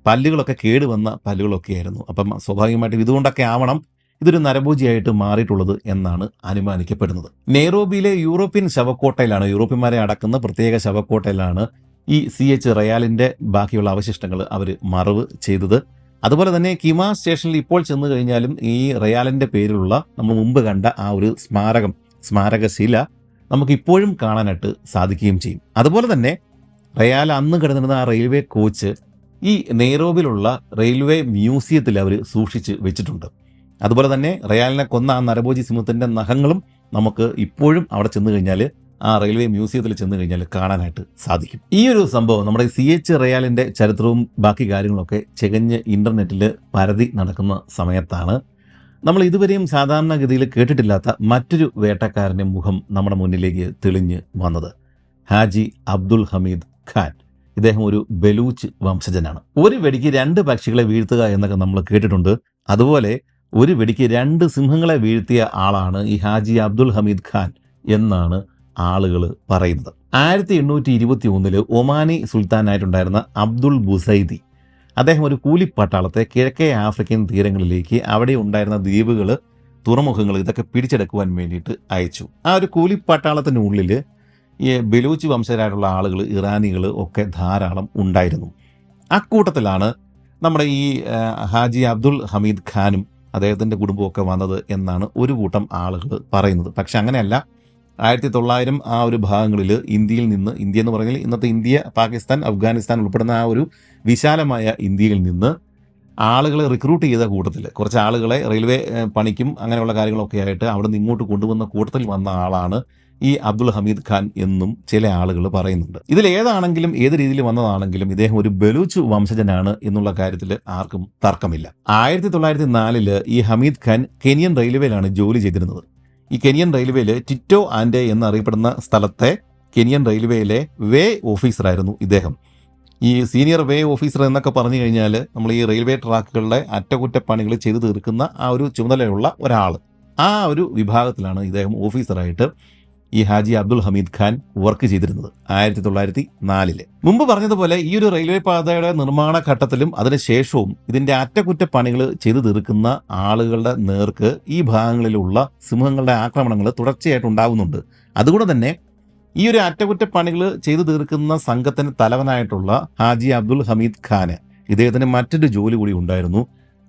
പല്ലുകളൊക്കെ കേടുവന്ന പല്ലുകളൊക്കെ ആയിരുന്നു. അപ്പം സ്വാഭാവികമായിട്ടും ഇതുകൊണ്ടൊക്കെ ആവണം ഇതൊരു നരഭോജിയായിട്ട് മാറിയിട്ടുള്ളത് എന്നാണ് അനുമാനിക്കപ്പെടുന്നത്. നെയ്റോബിയിലെ യൂറോപ്യൻ ശവക്കോട്ടയിലാണ്, യൂറോപ്യന്മാരെ അടക്കുന്ന പ്രത്യേക ശവക്കോട്ടയിലാണ് ഈ CH റയാലിൻ്റെ ബാക്കിയുള്ള അവശിഷ്ടങ്ങൾ അവർ മറവ് ചെയ്തത്. അതുപോലെ തന്നെ കിമ സ്റ്റേഷനിൽ ഇപ്പോൾ ചെന്ന് കഴിഞ്ഞാലും ഈ റയാലിൻ്റെ പേരിലുള്ള നമ്മൾ മുമ്പ് കണ്ട ആ ഒരു സ്മാരകശില നമുക്ക് ഇപ്പോഴും കാണാനായിട്ട് സാധിക്കുകയും ചെയ്യും. അതുപോലെ തന്നെ റയാൽ അന്ന് കിടന്നിരുന്ന ആ റെയിൽവേ കോച്ച് ഈ നെയ്റോബിലുള്ള റെയിൽവേ മ്യൂസിയത്തിൽ അവർ സൂക്ഷിച്ച് വെച്ചിട്ടുണ്ട്. അതുപോലെ തന്നെ റയാലിനെ കൊന്ന ആ നരഭോജി സിംഹത്തിൻ്റെ നഖങ്ങളും നമുക്ക് ഇപ്പോഴും അവിടെ ചെന്ന് കഴിഞ്ഞാൽ ആ റെയിൽവേ മ്യൂസിയത്തിൽ ചെന്ന് കഴിഞ്ഞാൽ കാണാനായിട്ട് സാധിക്കും. ഈ ഒരു സംഭവം നമ്മുടെ CH റയാലിൻ്റെ ചരിത്രവും ബാക്കി കാര്യങ്ങളൊക്കെ ചെകഞ്ഞ് ഇൻ്റർനെറ്റിൽ പരതി നടക്കുന്ന സമയത്താണ് നമ്മൾ ഇതുവരെയും സാധാരണഗതിയിൽ കേട്ടിട്ടില്ലാത്ത മറ്റൊരു വേട്ടക്കാരൻ്റെ മുഖം നമ്മുടെ മുന്നിലേക്ക് തെളിഞ്ഞ് വന്നത്. ഹാജി അബ്ദുൽ ഹമീദ് ഖാൻ. ഇദ്ദേഹം ഒരു ബലൂച്ച് വംശജനാണ്. ഒരു വെടിക്ക് 2 പക്ഷികളെ വീഴ്ത്തുക എന്നൊക്കെ നമ്മൾ കേട്ടിട്ടുണ്ട്. അതുപോലെ ഒരു വെടിക്ക് 2 സിംഹങ്ങളെ വീഴ്ത്തിയ ആളാണ് ഈ ഹാജി അബ്ദുൽ ഹമീദ് ഖാൻ എന്നാണ് ആളുകൾ പറയുന്നത്. 1821 ഒമാനി സുൽത്താനായിട്ടുണ്ടായിരുന്ന അബ്ദുൾ ബുസൈദി, അദ്ദേഹം ഒരു കൂലിപ്പട്ടാളത്തെ കിഴക്കേ ആഫ്രിക്കൻ തീരങ്ങളിലേക്ക് അവിടെ ഉണ്ടായിരുന്ന ദ്വീപുകൾ, തുറമുഖങ്ങൾ ഇതൊക്കെ പിടിച്ചെടുക്കുവാൻ വേണ്ടിയിട്ട് അയച്ചു. ആ ഒരു കൂലിപ്പട്ടാളത്തിനുള്ളിൽ ഈ ബലൂച്ച് വംശജരായിട്ടുള്ള ആളുകൾ, ഇറാനികൾ ഒക്കെ ധാരാളം ഉണ്ടായിരുന്നു. അക്കൂട്ടത്തിലാണ് നമ്മുടെ ഈ ഹാജി അബ്ദുൾ ഹമീദ് ഖാനും അദ്ദേഹത്തിൻ്റെ കുടുംബമൊക്കെ വന്നത് എന്നാണ് ഒരു കൂട്ടം ആളുകൾ പറയുന്നത്. പക്ഷെ അങ്ങനെയല്ല. 1900 ആ ഒരു ഭാഗങ്ങളിൽ ഇന്ത്യ എന്ന് പറഞ്ഞാൽ ഇന്നത്തെ ഇന്ത്യ, പാകിസ്ഥാൻ, അഫ്ഗാനിസ്ഥാൻ ഉൾപ്പെടുന്ന ആ ഒരു വിശാലമായ ഇന്ത്യയിൽ നിന്ന് ആളുകളെ റിക്രൂട്ട് ചെയ്ത കൂട്ടത്തിൽ കുറച്ച് ആളുകളെ റെയിൽവേ പണിക്കും അങ്ങനെയുള്ള കാര്യങ്ങളൊക്കെ ആയിട്ട് അവിടെ നിന്ന് ഇങ്ങോട്ട് കൊണ്ടുവന്ന കൂട്ടത്തിൽ വന്ന ആളാണ് ഈ അബ്ദുൾ ഹമീദ് ഖാൻ എന്നും ചില ആളുകൾ പറയുന്നുണ്ട്. ഇതിൽ ഏതാണെങ്കിലും ഏത് രീതിയിൽ വന്നതാണെങ്കിലും ഇദ്ദേഹം ഒരു ബലൂച്ച് വംശജനാണ് എന്നുള്ള കാര്യത്തിൽ ആർക്കും തർക്കമില്ല. 1904 ഈ ഹമീദ് ഖാൻ കെനിയൻ റെയിൽവേയിലാണ് ജോലി ചെയ്തിരുന്നത്. ഈ കെനിയൻ റെയിൽവേയിൽ ടിറ്റോ ആൻഡെ എന്നറിയപ്പെടുന്ന സ്ഥലത്തെ കെനിയൻ റെയിൽവേയിലെ വേ ഓഫീസറായിരുന്നു ഇദ്ദേഹം. ഈ സീനിയർ വേ ഓഫീസർ എന്നൊക്കെ പറഞ്ഞു കഴിഞ്ഞാൽ നമ്മൾ ഈ റെയിൽവേ ട്രാക്കുകളുടെ അറ്റകുറ്റപ്പണികൾ ചെയ്തു തീർക്കുന്ന ആ ഒരു ചുമതലയുള്ള ഒരാൾ, ആ ഒരു വിഭാഗത്തിലാണ് ഇദ്ദേഹം ഓഫീസറായിട്ട് ഈ ഹാജി അബ്ദുൾ ഹമീദ് ഖാൻ വർക്ക് ചെയ്തിരുന്നത് 1904. മുമ്പ് പറഞ്ഞതുപോലെ ഈ ഒരു റെയിൽവേ പാതയുടെ നിർമ്മാണ ഘട്ടത്തിലും അതിനുശേഷവും ഇതിന്റെ അറ്റകുറ്റപ്പണികൾ ചെയ്തു തീർക്കുന്ന ആളുകളുടെ നേർക്ക് ഈ ഭാഗങ്ങളിലുള്ള സിംഹങ്ങളുടെ ആക്രമണങ്ങൾ തുടർച്ചയായിട്ട് ഉണ്ടാകുന്നുണ്ട്. അതുകൊണ്ട് തന്നെ ഈ ഒരു അറ്റകുറ്റപ്പണികൾ ചെയ്തു തീർക്കുന്ന സംഘത്തിന് തലവനായിട്ടുള്ള ഹാജി അബ്ദുൾ ഹമീദ് ഖാന് ഇദ്ദേഹത്തിന് മറ്റൊരു ജോലി കൂടി ഉണ്ടായിരുന്നു.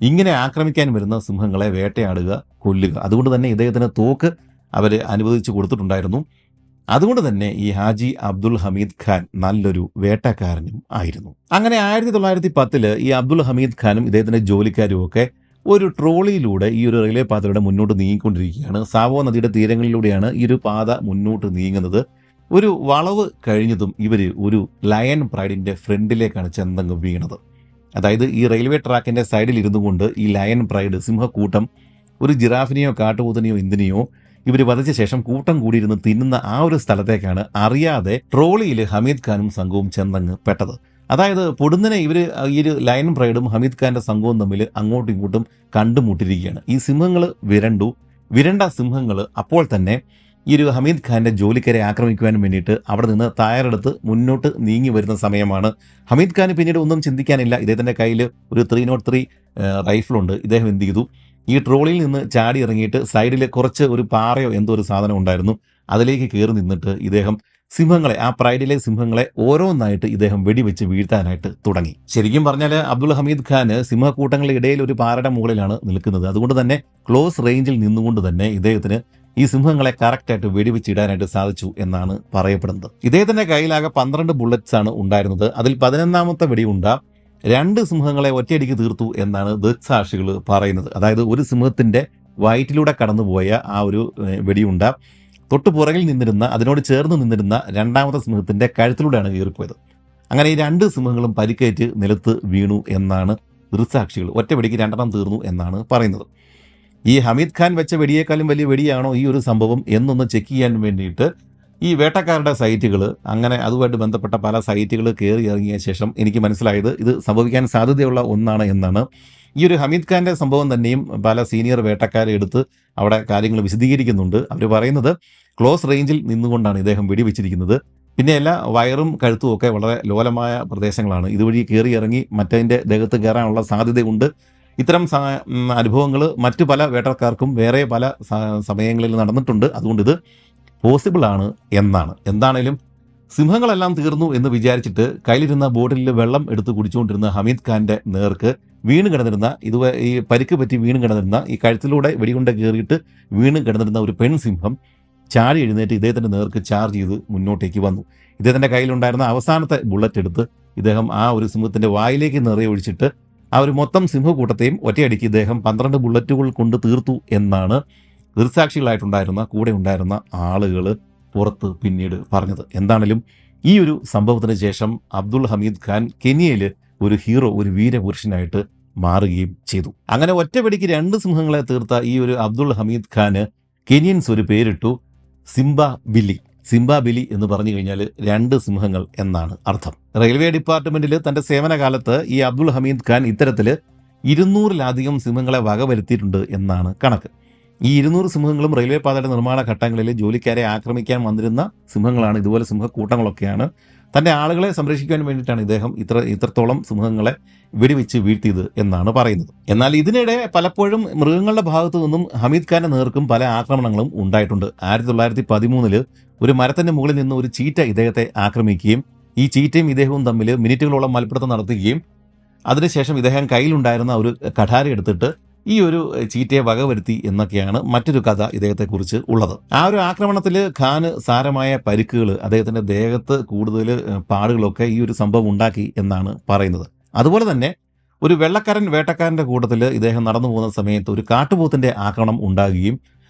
ഇങ്ങനെ ആക്രമിക്കാൻ വരുന്ന സിംഹങ്ങളെ വേട്ടയാടുക, കൊല്ലുക. അതുകൊണ്ട് തന്നെ ഇദ്ദേഹത്തിന് തോക്ക് അവർ അനുവദിച്ചു കൊടുത്തിട്ടുണ്ടായിരുന്നു. അതുകൊണ്ട് തന്നെ ഈ ഹാജി അബ്ദുൾ ഹമീദ് ഖാൻ നല്ലൊരു വേട്ടക്കാരനും ആയിരുന്നു. അങ്ങനെ 1910 ഈ അബ്ദുൾ ഹമീദ് ഖാനും ഇദ്ദേഹത്തിന്റെ ജോലിക്കാരും ഒക്കെ ഒരു ട്രോളിയിലൂടെ ഈ ഒരു റെയിൽവേ പാതയുടെ മുന്നോട്ട് നീങ്ങിക്കൊണ്ടിരിക്കുകയാണ്. സാവോ നദിയുടെ തീരങ്ങളിലൂടെയാണ് ഈ ഒരു പാത മുന്നോട്ട് നീങ്ങുന്നത്. ഒരു വളവ് കഴിഞ്ഞതും ഇവർ ഒരു ലയൺ പ്രൈഡിന്റെ ഫ്രണ്ടിലേക്കാണ് ചെന്നങ്ങ് വീണത്. അതായത് ഈ റെയിൽവേ ട്രാക്കിന്റെ സൈഡിൽ ഇരുന്നു കൊണ്ട് ഈ ലയൺ പ്രൈഡ് സിംഹക്കൂട്ടം ഒരു ജിറാഫിനെയോ കാട്ടുപോത്തിനെയോ എന്തിനെയോ ഇവർ വധിച്ച ശേഷം കൂട്ടം കൂടിയിരുന്ന് തിന്നുന്ന ആ ഒരു സ്ഥലത്തേക്കാണ് അറിയാതെ ട്രോളിയിൽ ഹമീദ് ഖാനും സംഘവും ചെന്നങ്ങ് പെട്ടത്. അതായത് പൊടുന്നനെ ഇവർ ഈ ഒരു ലയൺ പ്രൈഡും ഹമീദ് ഖാന്റെ സംഘവും തമ്മിൽ അങ്ങോട്ടും ഇങ്ങോട്ടും കണ്ടുമുട്ടിരിക്കുകയാണ്. ഈ സിംഹങ്ങൾ വിരണ്ട സിംഹങ്ങൾ അപ്പോൾ തന്നെ ഈ ഒരു ഹമീദ് ഖാന്റെ ജോലിക്കാരെ ആക്രമിക്കുവാൻ വേണ്ടിയിട്ട് അവിടെ നിന്ന് തയ്യാറെടുത്ത് മുന്നോട്ട് നീങ്ങി വരുന്ന സമയമാണ്. ഹമീദ് ഖാന് പിന്നീട് ഒന്നും ചിന്തിക്കാനില്ല. ഇദ്ദേഹത്തിന്റെ കയ്യിൽ ഒരു 303 റൈഫിളുണ്ട്. ഇദ്ദേഹം എന്ത് ചെയ്തു, ഈ ട്രോളിയിൽ നിന്ന് ചാടി ഇറങ്ങിയിട്ട് സൈഡിൽ കുറച്ച് ഒരു പാറയോ എന്തോ ഒരു സാധനം ഉണ്ടായിരുന്നു, അതിലേക്ക് കയറി നിന്നിട്ട് ഇദ്ദേഹം സിംഹങ്ങളെ, ആ പ്രൈഡിലെ സിംഹങ്ങളെ ഓരോന്നായിട്ട് ഇദ്ദേഹം വെടിവെച്ച് വീഴ്ത്താനായിട്ട് തുടങ്ങി. ശരിക്കും പറഞ്ഞാൽ അബ്ദുൾ ഹമീദ് ഖാന് സിംഹക്കൂട്ടങ്ങളുടെ ഇടയിൽ ഒരു പാറയുടെ മുകളിലാണ് നിൽക്കുന്നത്. അതുകൊണ്ട് തന്നെ ക്ലോസ് റേഞ്ചിൽ നിന്നുകൊണ്ട് തന്നെ ഇദ്ദേഹത്തിന് ഈ സിംഹങ്ങളെ കറക്റ്റായിട്ട് വെടിവെച്ചിടാനായിട്ട് സാധിച്ചു എന്നാണ് പറയപ്പെടുന്നത്. ഇദ്ദേഹത്തിന്റെ കയ്യിലാകെ 12 ബുള്ളറ്റ്സ് ആണ് ഉണ്ടായിരുന്നത്. അതിൽ 11ാമത്തെ വെടിയുണ്ട 2 സിംഹങ്ങളെ ഒറ്റയടിക്ക് തീർത്തു എന്നാണ് ദൃക്സാക്ഷികൾ പറയുന്നത്. അതായത് ഒരു സിംഹത്തിന്റെ വയറ്റിലൂടെ കടന്നുപോയ ആ ഒരു വെടിയുണ്ട തൊട്ടു പുറകിൽ നിന്നിരുന്ന, അതിനോട് ചേർന്ന് നിന്നിരുന്ന 2ാമത്തെ സിംഹത്തിന്റെ കഴുത്തിലൂടെയാണ് കയറിപ്പോയത്. അങ്ങനെ ഈ 2 സിംഹങ്ങളും പരിക്കേറ്റ് നിലത്ത് വീണു എന്നാണ് ദൃക്സാക്ഷികൾ. ഒറ്റ വെടിക്ക് 2 തീർന്നു എന്നാണ് പറയുന്നത്. ഈ ഹമീദ് ഖാൻ വെച്ച വെടിയേക്കാളും വലിയ വെടിയാണോ ഈ ഒരു സംഭവം എന്നൊന്ന് ചെക്ക് ചെയ്യാൻ വേണ്ടിയിട്ട് ഈ വേട്ടക്കാരുടെ സൈറ്റുകൾ, അങ്ങനെ അതുമായിട്ട് ബന്ധപ്പെട്ട പല സൈറ്റുകൾ കയറി ഇറങ്ങിയ ശേഷം എനിക്ക് മനസ്സിലായത് ഇത് സംഭവിക്കാൻ സാധ്യതയുള്ള ഒന്നാണ് എന്നാണ്. ഈ ഒരു ഹമീദ് ഖാന്റെ സംഭവം തന്നെയും പല സീനിയർ വേട്ടക്കാരെ എടുത്ത് അവിടെ കാര്യങ്ങൾ വിശദീകരിക്കുന്നുണ്ട്. അവർ പറയുന്നത് ക്ലോസ് റേഞ്ചിൽ നിന്നുകൊണ്ടാണ് ഇദ്ദേഹം വെടിവെച്ചിരിക്കുന്നത്. പിന്നെ എല്ലാ വയറും കഴുത്തും ഒക്കെ വളരെ ലോലമായ പ്രദേശങ്ങളാണ്. ഇതുവഴി കയറി ഇറങ്ങി മറ്റതിൻ്റെ ദേഹത്ത് കയറാനുള്ള സാധ്യതയുണ്ട്. ഇത്തരം അനുഭവങ്ങൾ മറ്റു പല വേട്ടക്കാർക്കും വേറെ പല സമയങ്ങളിൽ നടന്നിട്ടുണ്ട്. അതുകൊണ്ട് ഇത് പോസിബിൾ ആണ് എന്നാണ്. എന്താണേലും സിംഹങ്ങളെല്ലാം തീർന്നു എന്ന് വിചാരിച്ചിട്ട് കയ്യിലിരുന്ന ബോട്ടിലിൽ വെള്ളം എടുത്ത് കുടിച്ചുകൊണ്ടിരുന്ന ഹമീദ് ഖാന്റെ നേർക്ക് വീണ് കിടന്നിരുന്ന, ഈ പരിക്ക് പറ്റി വീണ് കിടന്നിരുന്ന, ഈ കഴുത്തിലൂടെ വെടികൊണ്ട് കയറിയിട്ട് വീണ് കിടന്നിരുന്ന ഒരു പെൺസിംഹം ചാടി എഴുന്നേറ്റ് ഇദ്ദേഹത്തിന്റെ നേർക്ക് ചാർജ് ചെയ്ത് മുന്നോട്ടേക്ക് വന്നു. ഇദ്ദേഹത്തിന്റെ കയ്യിലുണ്ടായിരുന്ന അവസാനത്തെ ബുള്ളറ്റ് എടുത്ത് ഇദ്ദേഹം ആ ഒരു സിംഹത്തിന്റെ വായിലേക്ക് നിറയെ ഒഴിച്ചിട്ട് ആ ഒരു മൊത്തം സിംഹക്കൂട്ടത്തെയും ഒറ്റയടിക്ക് ഇദ്ദേഹം 12 ബുള്ളറ്റുകൾ കൊണ്ട് തീർത്തു എന്നാണ് ദൃക്സാക്ഷികളായിട്ടുണ്ടായിരുന്ന കൂടെ ഉണ്ടായിരുന്ന ആളുകൾ പുറത്ത് പിന്നീട് പറഞ്ഞത്. എന്താണെങ്കിലും ഈ ഒരു സംഭവത്തിന് ശേഷം അബ്ദുൾ ഹമീദ് ഖാൻ കെനിയയിൽ ഒരു ഹീറോ, ഒരു വീരപുരുഷനായിട്ട് മാറുകയും ചെയ്തു. അങ്ങനെ ഒറ്റവെടിക്ക് 2 സിംഹങ്ങളെ തീർത്ത ഈ ഒരു അബ്ദുൾ ഹമീദ് ഖാന് കെനിയൻസ് ഒരു പേരിട്ടു, സിംബ ബിലി എന്ന് പറഞ്ഞു കഴിഞ്ഞാൽ 2 സിംഹങ്ങൾ എന്നാണ് അർത്ഥം. റെയിൽവേ ഡിപ്പാർട്ട്മെന്റിൽ തന്റെ സേവനകാലത്ത് ഈ അബ്ദുൾ ഹമീദ് ഖാൻ ഇത്തരത്തിൽ 200-ലധികം സിംഹങ്ങളെ വകവരുത്തിയിട്ടുണ്ട് എന്നാണ് കണക്ക്. ഈ 200 സിംഹങ്ങളും റെയിൽവേ പാതയുടെ നിർമ്മാണ ഘട്ടങ്ങളിൽ ജോലിക്കാരെ ആക്രമിക്കാൻ വന്നിരുന്ന സിംഹങ്ങളാണ്. ഇതുപോലെ സിംഹക്കൂട്ടങ്ങളൊക്കെയാണ്. തൻ്റെ ആളുകളെ സംരക്ഷിക്കാൻ വേണ്ടിയിട്ടാണ് ഇദ്ദേഹം ഇത്രത്തോളം സിംഹങ്ങളെ വെടിവെച്ച് വീഴ്ത്തിയത് എന്നാണ് പറയുന്നത്. എന്നാൽ ഇതിനിടെ പലപ്പോഴും മൃഗങ്ങളുടെ ഭാഗത്തു നിന്നും ഹമീദ് ഖാന്റെ നേർക്കും പല ആക്രമണങ്ങളും ഉണ്ടായിട്ടുണ്ട്. 1913 ഒരു മരത്തിന്റെ മുകളിൽ നിന്ന് ഒരു ചീറ്റ ഇദ്ദേഹത്തെ ആക്രമിക്കുകയും ഈ ചീറ്റയും ഇദ്ദേഹവും തമ്മിൽ മിനിറ്റുകളോളം മൽപ്പിടുത്തം നടത്തുകയും അതിനുശേഷം ഇദ്ദേഹം കയ്യിലുണ്ടായിരുന്ന ഒരു കഠാര എടുത്തിട്ട് ഈ ഒരു ചീറ്റയെ വകവരുത്തി എന്നൊക്കെയാണ് മറ്റൊരു കഥ ഇദ്ദേഹത്തെക്കുറിച്ച് ഉള്ളത്. ആ ഒരു ആക്രമണത്തിൽ ഖാന് സാരമായ പരിക്കുകൾ, അദ്ദേഹത്തിന്റെ ദേഹത്ത് കൂടുതൽ പാടുകളൊക്കെ ഈ ഒരു സംഭവം ഉണ്ടാക്കി എന്നാണ് പറയുന്നത്. അതുപോലെ തന്നെ ഒരു വെള്ളക്കാരൻ വേട്ടക്കാരന്റെ കൂട്ടത്തിൽ ഇദ്ദേഹം നടന്നു പോകുന്ന സമയത്ത് ഒരു കാട്ടുപോത്തിന്റെ ആക്രമണം ഉണ്ടാകുകയും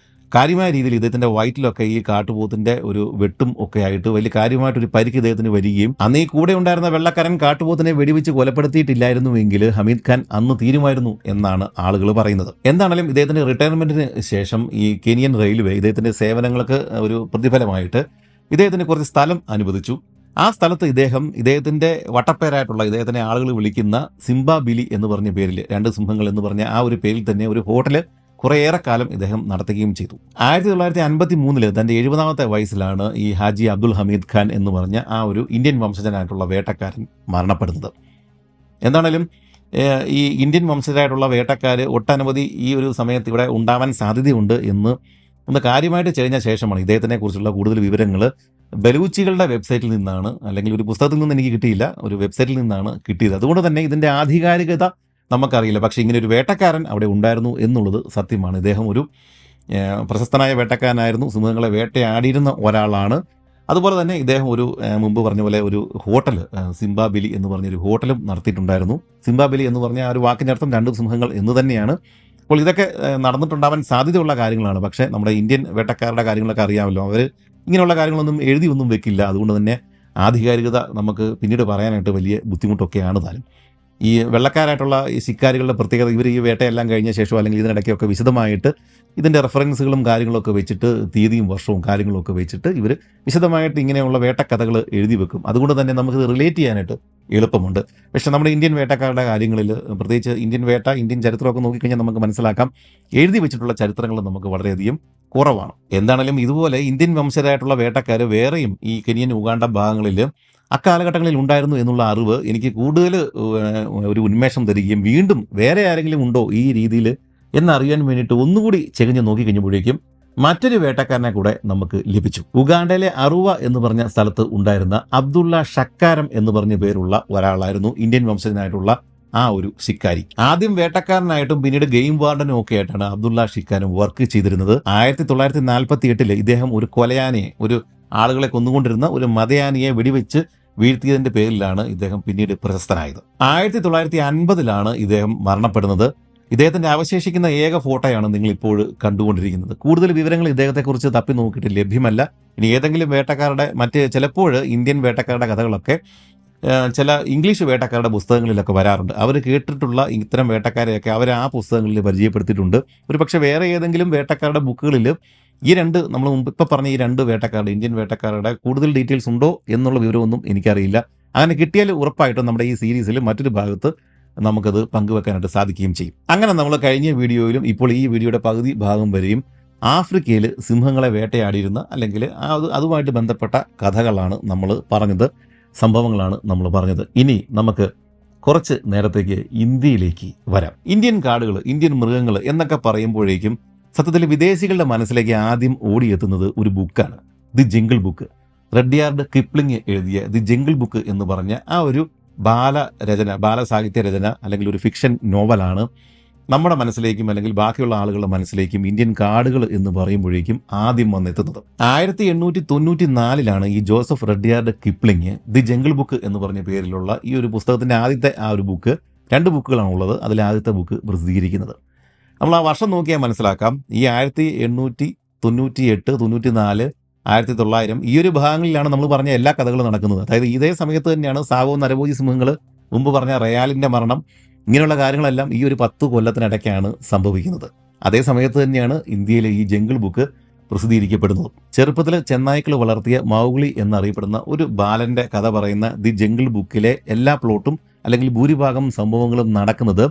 കാര്യമായ രീതിയിൽ ഇദ്ദേഹത്തിന്റെ വയറ്റിലൊക്കെ ഈ കാട്ടുപോത്തിന്റെ ഒരു വെട്ടും ഒക്കെ ആയിട്ട് വലിയ കാര്യമായിട്ടൊരു പരിക്ക് ഇദ്ദേഹത്തിന് വരികയും അന്ന് ഈ കൂടെ ഉണ്ടായിരുന്ന വെള്ളക്കാരൻ കാട്ടുപോത്തിനെ വെടിവെച്ച് കൊലപ്പെടുത്തിയിട്ടില്ലായിരുന്നുവെങ്കിൽ ഹമീദ് ഖാൻ അന്ന് തീരുമായിരുന്നു എന്നാണ് ആളുകൾ പറയുന്നത്. എന്താണെങ്കിലും ഇദ്ദേഹത്തിന്റെ റിട്ടയർമെന്റിന് ശേഷം ഈ കെനിയൻ റെയിൽവേ ഇദ്ദേഹത്തിന്റെ സേവനങ്ങൾക്ക് ഒരു പ്രതിഫലമായിട്ട് ഇദ്ദേഹത്തിന് കുറച്ച് സ്ഥലം അനുവദിച്ചു. ആ സ്ഥലത്ത് ഇദ്ദേഹത്തിന്റെ വട്ടപ്പേരായിട്ടുള്ള ഇദ്ദേഹത്തിന്റെ ആളുകൾ വിളിക്കുന്ന സിംബാബിലി എന്ന് പറഞ്ഞ പേരിൽ, 2 സിംഹങ്ങൾ എന്ന് പറഞ്ഞ ആ ഒരു പേരിൽ തന്നെ ഒരു ഹോട്ടല് കുറേയേറെ കാലം ഇദ്ദേഹം നടത്തുകയും ചെയ്തു. 1953 തന്റെ 70ാമത്തെ വയസ്സിലാണ് ഈ ഹാജി അബ്ദുൽ ഹമീദ് ഖാൻ എന്ന് പറഞ്ഞ ആ ഒരു ഇന്ത്യൻ വംശജനായിട്ടുള്ള വേട്ടക്കാരൻ മരണപ്പെടുന്നത്. എന്താണേലും ഈ ഇന്ത്യൻ വംശജരായിട്ടുള്ള വേട്ടക്കാർ ഒട്ടനവധി ഈ ഒരു സമയത്ത് ഇവിടെ ഉണ്ടാവാൻ സാധ്യതയുണ്ട് എന്ന് ഒന്ന് കാര്യമായിട്ട് കഴിഞ്ഞ ശേഷമാണ് ഇദ്ദേഹത്തിനെ കുറിച്ചുള്ള കൂടുതൽ വിവരങ്ങൾ ബലൂച്ചികളുടെ വെബ്സൈറ്റിൽ നിന്നാണ്, അല്ലെങ്കിൽ ഒരു പുസ്തകത്തിൽ നിന്ന് എനിക്ക് കിട്ടിയില്ല, ഒരു വെബ്സൈറ്റിൽ നിന്നാണ് കിട്ടിയത്. അതുകൊണ്ട് തന്നെ ഇതിൻ്റെ ആധികാരികത നമുക്കറിയില്ല. പക്ഷേ ഇങ്ങനെ ഒരു വേട്ടക്കാരൻ അവിടെ ഉണ്ടായിരുന്നു എന്നുള്ളത് സത്യമാണ്. ഇദ്ദേഹം ഒരു പ്രശസ്തനായ വേട്ടക്കാരനായിരുന്നു, സിംഹങ്ങളെ വേട്ടയാടിയിരുന്ന ഒരാളാണ്. അതുപോലെ തന്നെ ഇദ്ദേഹം ഒരു മുമ്പ് പറഞ്ഞ പോലെ ഒരു ഹോട്ടൽ, സിംബാബിലി എന്ന് പറഞ്ഞൊരു ഹോട്ടലും നടത്തിയിട്ടുണ്ടായിരുന്നു. സിംബാബിലി എന്ന് പറഞ്ഞ ആ ഒരു വാക്കിൻ്റെ അർത്ഥം 2 സിംഹങ്ങൾ എന്ന് തന്നെയാണ്. അപ്പോൾ ഇതൊക്കെ നടന്നിട്ടുണ്ടാവാൻ സാധ്യതയുള്ള കാര്യങ്ങളാണ്. പക്ഷേ നമ്മുടെ ഇന്ത്യൻ വേട്ടക്കാരുടെ കാര്യങ്ങളൊക്കെ അറിയാമല്ലോ, അവർ ഇങ്ങനെയുള്ള കാര്യങ്ങളൊന്നും എഴുതിയൊന്നും വെക്കില്ല. അതുകൊണ്ട് തന്നെ ആധികാരികത നമുക്ക് പിന്നീട് പറയാനായിട്ട് വലിയ ബുദ്ധിമുട്ടൊക്കെയാണ് താനും. ഈ വെള്ളക്കാരായിട്ടുള്ള ഈ ശിക്കാരികളുടെ പ്രത്യേകത, ഇവർ ഈ വേട്ടയെല്ലാം കഴിഞ്ഞ ശേഷം അല്ലെങ്കിൽ ഇതിനിടയ്ക്കൊക്കെ വിശദമായിട്ട് ഇതിൻ്റെ റെഫറൻസുകളും കാര്യങ്ങളൊക്കെ വെച്ചിട്ട്, തീയതിയും വർഷവും കാര്യങ്ങളൊക്കെ വെച്ചിട്ട് ഇവർ വിശദമായിട്ട് ഇങ്ങനെയുള്ള വേട്ടക്കഥകൾ എഴുതി വെക്കും. അതുകൊണ്ട് തന്നെ നമുക്കിത് റിലേറ്റ് ചെയ്യാനായിട്ട് എളുപ്പമുണ്ട്. പക്ഷേ നമ്മുടെ ഇന്ത്യൻ വേട്ടക്കാരുടെ കാര്യങ്ങളിൽ, പ്രത്യേകിച്ച് ഇന്ത്യൻ വേട്ട, ഇന്ത്യൻ ചരിത്രമൊക്കെ നോക്കിക്കഴിഞ്ഞാൽ നമുക്ക് മനസ്സിലാക്കാം, എഴുതി വെച്ചിട്ടുള്ള ചരിത്രങ്ങൾ നമുക്ക് വളരെയധികം കുറവാണ്. എന്താണെങ്കിലും ഇതുപോലെ ഇന്ത്യൻ വംശജരായിട്ടുള്ള വേട്ടക്കാർ വേറെയും ഈ കെനിയൻ ഉഗാണ്ട ഭാഗങ്ങളിൽ അക്കാലഘട്ടങ്ങളിൽ ഉണ്ടായിരുന്നു എന്നുള്ള അറിവ് എനിക്ക് കൂടുതൽ ഒരു ഉന്മേഷം തരികയും വീണ്ടും വേറെ ആരെങ്കിലും ഉണ്ടോ ഈ രീതിയിൽ എന്നറിയാൻ വേണ്ടിയിട്ട് ഒന്നുകൂടി ചെകഞ്ഞ് നോക്കിക്കഴിഞ്ഞപ്പോഴേക്കും മറ്റൊരു വേട്ടക്കാരനെ കൂടെ നമുക്ക് ലഭിച്ചു. ഉഗാണ്ടയിലെ അറുവ എന്ന് പറഞ്ഞ സ്ഥലത്ത് ഉണ്ടായിരുന്ന അബ്ദുള്ള ഷക്കാരം എന്ന് പറഞ്ഞ പേരുള്ള ഒരാളായിരുന്നു ഇന്ത്യൻ വംശജനായിട്ടുള്ള ആ ഒരു ശിക്കാരി. ആദ്യം വേട്ടക്കാരനായിട്ടും പിന്നീട് ഗെയിം വാർഡനും ഒക്കെ ആയിട്ടാണ് അബ്ദുള്ള ഷിക്കാനും വർക്ക് ചെയ്തിരുന്നത്. 1948 ഇദ്ദേഹം ഒരു കൊലയാനയെ, ഒരു ആളുകളെ കൊന്നുകൊണ്ടിരുന്ന ഒരു മതയാനിയെ വെടിവെച്ച് വീഴ്ത്തിയതിന്റെ പേരിലാണ് ഇദ്ദേഹം പിന്നീട് പ്രശസ്തനായത്. 1950 ഇദ്ദേഹം മരണപ്പെടുന്നത്. ഇദ്ദേഹത്തിന്റെ അവശേഷിക്കുന്ന ഏക ഫോട്ടോയാണ് നിങ്ങൾ ഇപ്പോൾ കണ്ടുകൊണ്ടിരിക്കുന്നത്. കൂടുതൽ വിവരങ്ങൾ ഇദ്ദേഹത്തെക്കുറിച്ച് തപ്പി നോക്കിയിട്ട് ലഭ്യമല്ല. ഇനി ഏതെങ്കിലും വേട്ടക്കാരുടെ ചിലപ്പോൾ ഇന്ത്യൻ വേട്ടക്കാരുടെ കഥകളൊക്കെ ചില ഇംഗ്ലീഷ് വേട്ടക്കാരുടെ പുസ്തകങ്ങളിലൊക്കെ വരാറുണ്ട്. അവർ കേട്ടിട്ടുള്ള ഇത്തരം വേട്ടക്കാരെയൊക്കെ അവർ ആ പുസ്തകങ്ങളിൽ പരിചയപ്പെടുത്തിയിട്ടുണ്ട്. ഒരു പക്ഷേ വേറെ ഏതെങ്കിലും വേട്ടക്കാരുടെ ബുക്കുകളിൽ ഈ 2 നമ്മൾ മുമ്പ് ഇപ്പോൾ പറഞ്ഞ ഈ 2 വേട്ടക്കാരുടെ, ഇന്ത്യൻ വേട്ടക്കാരുടെ കൂടുതൽ ഡീറ്റെയിൽസ് ഉണ്ടോ എന്നുള്ള വിവരമൊന്നും എനിക്കറിയില്ല. അങ്ങനെ കിട്ടിയാൽ ഉറപ്പായിട്ടും നമ്മുടെ ഈ സീരീസിൽ മറ്റൊരു ഭാഗത്ത് നമുക്കത് പങ്കുവെക്കാനായിട്ട് സാധിക്കുകയും ചെയ്യും. അങ്ങനെ നമ്മൾ കഴിഞ്ഞ വീഡിയോയിലും ഇപ്പോൾ ഈ വീഡിയോയുടെ പകുതി ഭാഗം വരെയും ആഫ്രിക്കയിൽ സിംഹങ്ങളെ വേട്ടയാടിയിരുന്ന, അല്ലെങ്കിൽ അതുമായിട്ട് ബന്ധപ്പെട്ട കഥകളാണ് നമ്മൾ പറഞ്ഞത്, സംഭവങ്ങളാണ് നമ്മൾ പറഞ്ഞത്. ഇനി നമുക്ക് കുറച്ച് നേരത്തേക്ക് ഇന്ത്യയിലേക്ക് വരാം. ഇന്ത്യൻ കാടുകൾ, ഇന്ത്യൻ മൃഗങ്ങൾ എന്നൊക്കെ പറയുമ്പോഴേക്കും സത്യത്തിൽ വിദേശികളുടെ മനസ്സിലേക്ക് ആദ്യം ഓടിയെത്തുന്നത് ഒരു ബുക്കാണ്, ദി ജംഗിൾ ബുക്ക്. റഡ്യാർഡ് കിപ്ലിംഗ് എഴുതിയ ദി ജംഗിൾ ബുക്ക് എന്ന് പറഞ്ഞ ആ ഒരു ബാലസാഹിത്യ രചന അല്ലെങ്കിൽ ഒരു ഫിക്ഷൻ നോവലാണ് നമ്മുടെ മനസ്സിലേക്കും അല്ലെങ്കിൽ ബാക്കിയുള്ള ആളുകളുടെ മനസ്സിലേക്കും ഇന്ത്യൻ കാടുകൾ എന്ന് പറയുമ്പോഴേക്കും ആദ്യം വന്നെത്തുന്നത്. 1894 ഈ Joseph Rudyard Kipling the Jungle Book എന്ന് പറഞ്ഞ പേരിലുള്ള ഈ ഒരു പുസ്തകത്തിന്റെ ആദ്യത്തെ ആ ഒരു ബുക്ക്, 2 ബുക്കുകളാണ് ഉള്ളത്, അതിൽ ആദ്യത്തെ ബുക്ക് പ്രസിദ്ധീകരിക്കുന്നത്. നമ്മൾ ആ വർഷം നോക്കിയാൽ മനസ്സിലാക്കാം. ഈ 1898, 94, 1900 ഈ ഒരു ഭാഗങ്ങളിലാണ് നമ്മൾ പറഞ്ഞ എല്ലാ കഥകളും നടക്കുന്നത്. അതായത് ഇതേ സമയത്ത് തന്നെയാണ് സാവോ നരഭോജി സിംഹങ്ങൾ, മുമ്പ് പറഞ്ഞ റയാലിൻ്റെ മരണം, ഇങ്ങനെയുള്ള കാര്യങ്ങളെല്ലാം ഈ ഒരു 10 കൊല്ലത്തിനിടയ്ക്കാണ് സംഭവിക്കുന്നത്. അതേ സമയത്ത് തന്നെയാണ് ഇന്ത്യയിലെ ഈ ജംഗിൾ ബുക്ക് പ്രസിദ്ധീകരിക്കപ്പെടുന്നത്. ചെറുപ്പത്തിൽ ചെന്നായ്ക്കൾ വളർത്തിയ മൗഗ്ലി എന്നറിയപ്പെടുന്ന ഒരു ബാലന്റെ കഥ പറയുന്ന ദി ജംഗിൾ ബുക്കിലെ എല്ലാ പ്ലോട്ടും അല്ലെങ്കിൽ ഭൂരിഭാഗം സംഭവങ്ങളും നടക്കുന്നത്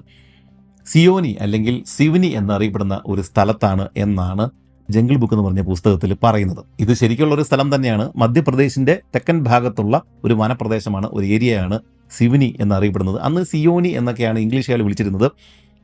സിയോനി അല്ലെങ്കിൽ സിവനി എന്നറിയപ്പെടുന്ന ഒരു സ്ഥലത്താണ് എന്നാണ് ജംഗിൾ ബുക്ക് എന്ന് പറഞ്ഞ പുസ്തകത്തിൽ പറയുന്നത്. ഇത് ശരിക്കുള്ള ഒരു സ്ഥലം തന്നെയാണ്. മധ്യപ്രദേശിന്റെ തെക്കൻ ഭാഗത്തുള്ള ഒരു വനപ്രദേശമാണ്, ഒരു ഏരിയയാണ് സിവനി എന്നറിയപ്പെടുന്നത്. അന്ന് സിയോനി എന്നൊക്കെയാണ് ഇംഗ്ലീഷുകാർ വിളിച്ചിരുന്നത്.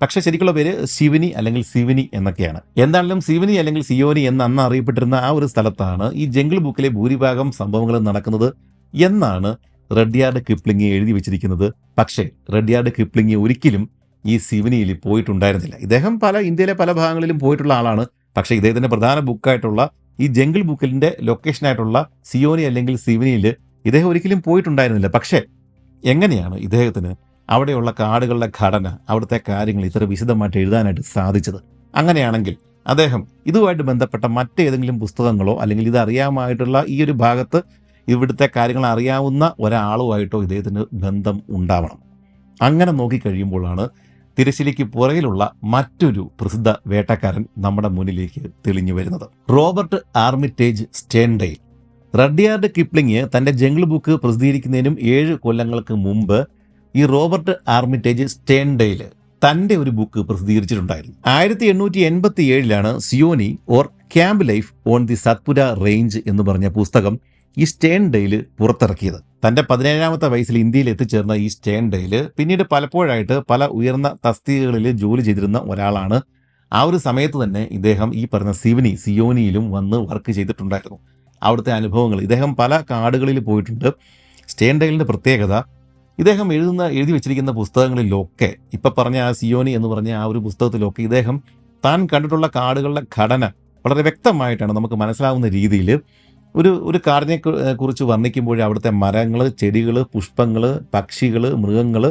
പക്ഷേ ശരിക്കുള്ള പേര് ശിവനി അല്ലെങ്കിൽ സിവനി എന്നൊക്കെയാണ്. എന്താണെങ്കിലും സിവനി അല്ലെങ്കിൽ സിയോനി എന്ന് അന്ന് അറിയപ്പെട്ടിരുന്ന ആ ഒരു സ്ഥലത്താണ് ഈ ജംഗിൾ ബുക്കിലെ ഭൂരിഭാഗം സംഭവങ്ങളും നടക്കുന്നത് എന്നാണ് റഡ്യാർഡ് കിപ്ലിംഗ് എഴുതി വെച്ചിരിക്കുന്നത്. പക്ഷേ റഡ്യാർഡ് കിപ്ലിംഗ് ഒരിക്കലും ഈ സിവനിയിൽ പോയിട്ടുണ്ടായിരുന്നില്ല. ഇദ്ദേഹം ഇന്ത്യയിലെ പല ഭാഗങ്ങളിലും പോയിട്ടുള്ള ആളാണ്. പക്ഷേ ഇദ്ദേഹത്തിൻ്റെ പ്രധാന ബുക്കായിട്ടുള്ള ഈ ജംഗിൾ ബുക്കിൻ്റെ ലൊക്കേഷനായിട്ടുള്ള സിയോനി അല്ലെങ്കിൽ സിവനിയിൽ ഇദ്ദേഹം ഒരിക്കലും പോയിട്ടുണ്ടായിരുന്നില്ല. പക്ഷേ എങ്ങനെയാണ് ഇദ്ദേഹത്തിന് അവിടെയുള്ള കാടുകളുടെ ഘടന, അവിടുത്തെ കാര്യങ്ങൾ ഇത്ര വിശദമായിട്ട് എഴുതാനായിട്ട് സാധിച്ചത്? അങ്ങനെയാണെങ്കിൽ അദ്ദേഹം ഇതുമായിട്ട് ബന്ധപ്പെട്ട മറ്റേതെങ്കിലും പുസ്തകങ്ങളോ അല്ലെങ്കിൽ ഇതറിയാമായിട്ടുള്ള ഈ ഒരു ഭാഗത്ത് ഇവിടുത്തെ കാര്യങ്ങൾ അറിയാവുന്ന ഒരാളുമായിട്ടോ ഇദ്ദേഹത്തിന് ബന്ധം ഉണ്ടാവണം. അങ്ങനെ നോക്കിക്കഴിയുമ്പോഴാണ് തിരശ്ശീലയ്ക്ക് പുറകിലുള്ള മറ്റൊരു പ്രസിദ്ധ വേട്ടക്കാരൻ നമ്മുടെ മുന്നിലേക്ക് തെളിഞ്ഞു വരുന്നത്. Robert Armitage Sterndale. Rudyard Kipling തൻ്റെ ജംഗിൾ ബുക്ക് പ്രസിദ്ധീകരിക്കുന്നതിനും 7 കൊല്ലങ്ങൾക്ക് മുമ്പ് ഈ റോബർട്ട് ആർമിറ്റേജ് സ്റ്റേൺഡെയിൽ തൻ്റെ ഒരു ബുക്ക് പ്രസിദ്ധീകരിച്ചിട്ടുണ്ടായിരുന്നു. 1887 Seonee or camp life on the Satpura range എന്ന് പറഞ്ഞ പുസ്തകം ഈ സ്റ്റേൺഡെയിൽ പുറത്തിറക്കിയത്. തൻ്റെ 17ാമത്തെ വയസ്സിൽ ഇന്ത്യയിൽ എത്തിച്ചേർന്ന ഈ സ്റ്റേൺഡെയിൽ പിന്നീട് പലപ്പോഴായിട്ട് പല ഉയർന്ന തസ്തികകളിൽ ജോലി ചെയ്തിരുന്ന ഒരാളാണ്. ആ ഒരു സമയത്ത് തന്നെ ഇദ്ദേഹം ഈ പറഞ്ഞ സിയോനിയിലും വന്ന് വർക്ക് ചെയ്തിട്ടുണ്ടായിരുന്നു. അവിടുത്തെ അനുഭവങ്ങൾ, ഇദ്ദേഹം പല കാടുകളിൽ പോയിട്ടുണ്ട്. സ്റ്റേൺഡെയിലിൻ്റെ പ്രത്യേകത, ഇദ്ദേഹം എഴുതി വെച്ചിരിക്കുന്ന പുസ്തകങ്ങളിലൊക്കെ, ഇപ്പം പറഞ്ഞ ആ സിയോനി എന്ന് പറഞ്ഞ ആ ഒരു പുസ്തകത്തിലൊക്കെ ഇദ്ദേഹം താൻ കണ്ടിട്ടുള്ള കാടുകളുടെ ഘടന വളരെ വ്യക്തമായിട്ടാണ് നമുക്ക് മനസ്സിലാവുന്ന രീതിയിൽ ഒരു കാടിനെ കുറിച്ച് വർണ്ണിക്കുമ്പോൾ അവിടുത്തെ മരങ്ങൾ, ചെടികൾ, പുഷ്പങ്ങൾ, പക്ഷികൾ, മൃഗങ്ങൾ,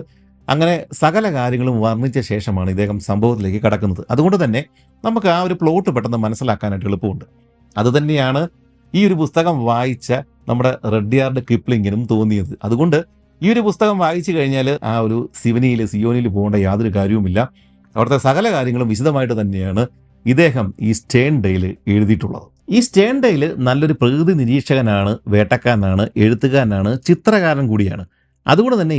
അങ്ങനെ സകല കാര്യങ്ങളും വർണ്ണിച്ച ശേഷമാണ് ഇദ്ദേഹം സംഭവത്തിലേക്ക് കടക്കുന്നത്. അതുകൊണ്ട് തന്നെ നമുക്ക് ആ ഒരു പ്ലോട്ട് പെട്ടെന്ന് മനസ്സിലാക്കാനായിട്ട് എളുപ്പമുണ്ട്. അതുതന്നെയാണ് ഈ ഒരു പുസ്തകം വായിച്ച നമ്മുടെ റഡ്യാർഡ് കിപ്ലിങ്ങിനും തോന്നിയത്. അതുകൊണ്ട് ഈ ഒരു പുസ്തകം വായിച്ചു കഴിഞ്ഞാൽ ആ ഒരു സിയോനിയിൽ പോകേണ്ട യാതൊരു കാര്യവുമില്ല. അവിടുത്തെ സകല കാര്യങ്ങളും വിശദമായിട്ട് തന്നെയാണ് ഇദ്ദേഹം ഈ സ്റ്റേൺഡെയിൽ എഴുതിയിട്ടുള്ളത്. ഈ സ്റ്റേൺഡെയിൽ നല്ലൊരു പ്രകൃതി നിരീക്ഷകനാണ്, വേട്ടക്കാരനാണ്, എഴുത്തുകാരനാണ്, ചിത്രകാരൻ കൂടിയാണ്. അതുകൊണ്ട് തന്നെ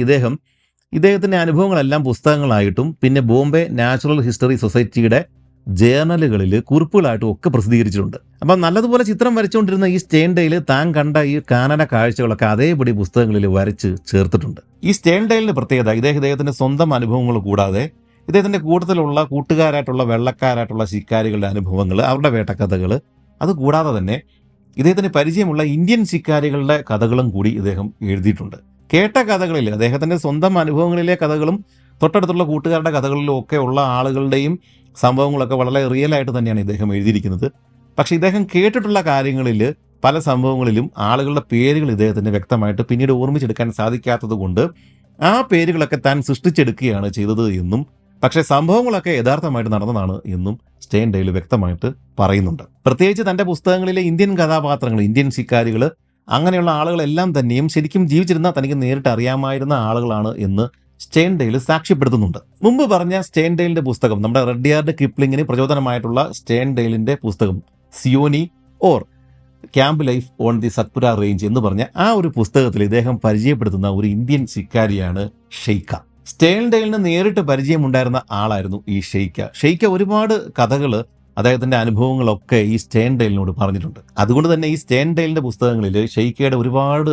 ഇദ്ദേഹത്തിൻ്റെ അനുഭവങ്ങളെല്ലാം പുസ്തകങ്ങളായിട്ടും പിന്നെ ബോംബെ നാച്ചുറൽ ഹിസ്റ്ററി സൊസൈറ്റിയുടെ ജേർണലുകളിൽ കുറിപ്പുകളായിട്ടും ഒക്കെ പ്രസിദ്ധീകരിച്ചിട്ടുണ്ട്. അപ്പം നല്ലതുപോലെ ചിത്രം വരച്ചുകൊണ്ടിരുന്ന ഈ സ്റ്റേൺഡെയിൽ താൻ കണ്ട ഈ കാനന കാഴ്ചകളൊക്കെ അതേപടി പുസ്തകങ്ങളിൽ വരച്ച് ചേർത്തിട്ടുണ്ട്. ഈ സ്റ്റേൺഡെയിലിൻ്റെ പ്രത്യേകത, ഇദ്ദേഹത്തിൻ്റെ സ്വന്തം അനുഭവങ്ങൾ കൂടാതെ ഇദ്ദേഹത്തിൻ്റെ കൂട്ടുകാരായിട്ടുള്ള വെള്ളക്കാരായിട്ടുള്ള ശിക്കാരികളുടെ അനുഭവങ്ങൾ, അവരുടെ വേട്ടക്കഥകൾ, അതുകൂടാതെ തന്നെ ഇദ്ദേഹത്തിന് പരിചയമുള്ള ഇന്ത്യൻ ശിക്കാരികളുടെ കഥകളും കൂടി ഇദ്ദേഹം എഴുതിയിട്ടുണ്ട്. കേട്ട കഥകളിൽ അദ്ദേഹത്തിൻ്റെ സ്വന്തം അനുഭവങ്ങളിലെ കഥകളും തൊട്ടടുത്തുള്ള കൂട്ടുകാരുടെ കഥകളിലും ഒക്കെ ഉള്ള ആളുകളുടെയും സംഭവങ്ങളൊക്കെ വളരെ റിയലായിട്ട് തന്നെയാണ് ഇദ്ദേഹം എഴുതിയിരിക്കുന്നത്. പക്ഷേ ഇദ്ദേഹം കേട്ടിട്ടുള്ള കാര്യങ്ങളിൽ പല സംഭവങ്ങളിലും ആളുകളുടെ പേരുകൾ ഇദ്ദേഹത്തിന് വ്യക്തമായിട്ട് പിന്നീട് ഓർമ്മിച്ചെടുക്കാൻ സാധിക്കാത്തത് കൊണ്ട് ആ പേരുകളൊക്കെ താൻ സൃഷ്ടിച്ചെടുക്കുകയാണ് ചെയ്തത് എന്നും, പക്ഷേ സംഭവങ്ങളൊക്കെ യഥാർത്ഥമായിട്ട് നടന്നതാണ് എന്നും സ്റ്റേൺഡെയിൽ വ്യക്തമായിട്ട് പറയുന്നുണ്ട്. പ്രത്യേകിച്ച് തൻ്റെ പുസ്തകങ്ങളിലെ ഇന്ത്യൻ കഥാപാത്രങ്ങൾ, ഇന്ത്യൻ ശിക്കാരികൾ, അങ്ങനെയുള്ള ആളുകളെല്ലാം തന്നെയും ശരിക്കും ജീവിച്ചിരുന്ന തനിക്ക് നേരിട്ട് അറിയാമായിരുന്ന ആളുകളാണ് എന്ന് സ്റ്റേൺഡെയിൽ സാക്ഷ്യപ്പെടുത്തുന്നുണ്ട്. മുമ്പ് പറഞ്ഞ സ്റ്റേൺഡെയിലിന്റെ പുസ്തകം, നമ്മുടെ റഡ്യാർഡ് കിപ്ലിങ്ങിന് പ്രചോദനമായിട്ടുള്ള സ്റ്റേൺഡെയിലിന്റെ പുസ്തകം Seonee or camp life on the Satpura range എന്ന് പറഞ്ഞ ആ ഒരു പുസ്തകത്തിൽ ഇദ്ദേഹം പരിചയപ്പെടുത്തുന്ന ഒരു ഇന്ത്യൻ ശിക്കാരിയാണ് ഷെയ്ക്ക. സ്റ്റേൺഡെയിലിന് നേരിട്ട് പരിചയമുണ്ടായിരുന്ന ആളായിരുന്നു ഈ ഷെയ്ക്ക. ഒരുപാട് കഥകൾ, അദ്ദേഹത്തിന്റെ അനുഭവങ്ങളൊക്കെ ഈ സ്റ്റേൺഡെയിലിനോട് പറഞ്ഞിട്ടുണ്ട്. അതുകൊണ്ട് തന്നെ ഈ സ്റ്റേൺഡെയിലിന്റെ പുസ്തകങ്ങളിൽ ഷെയ്ക്കയുടെ ഒരുപാട്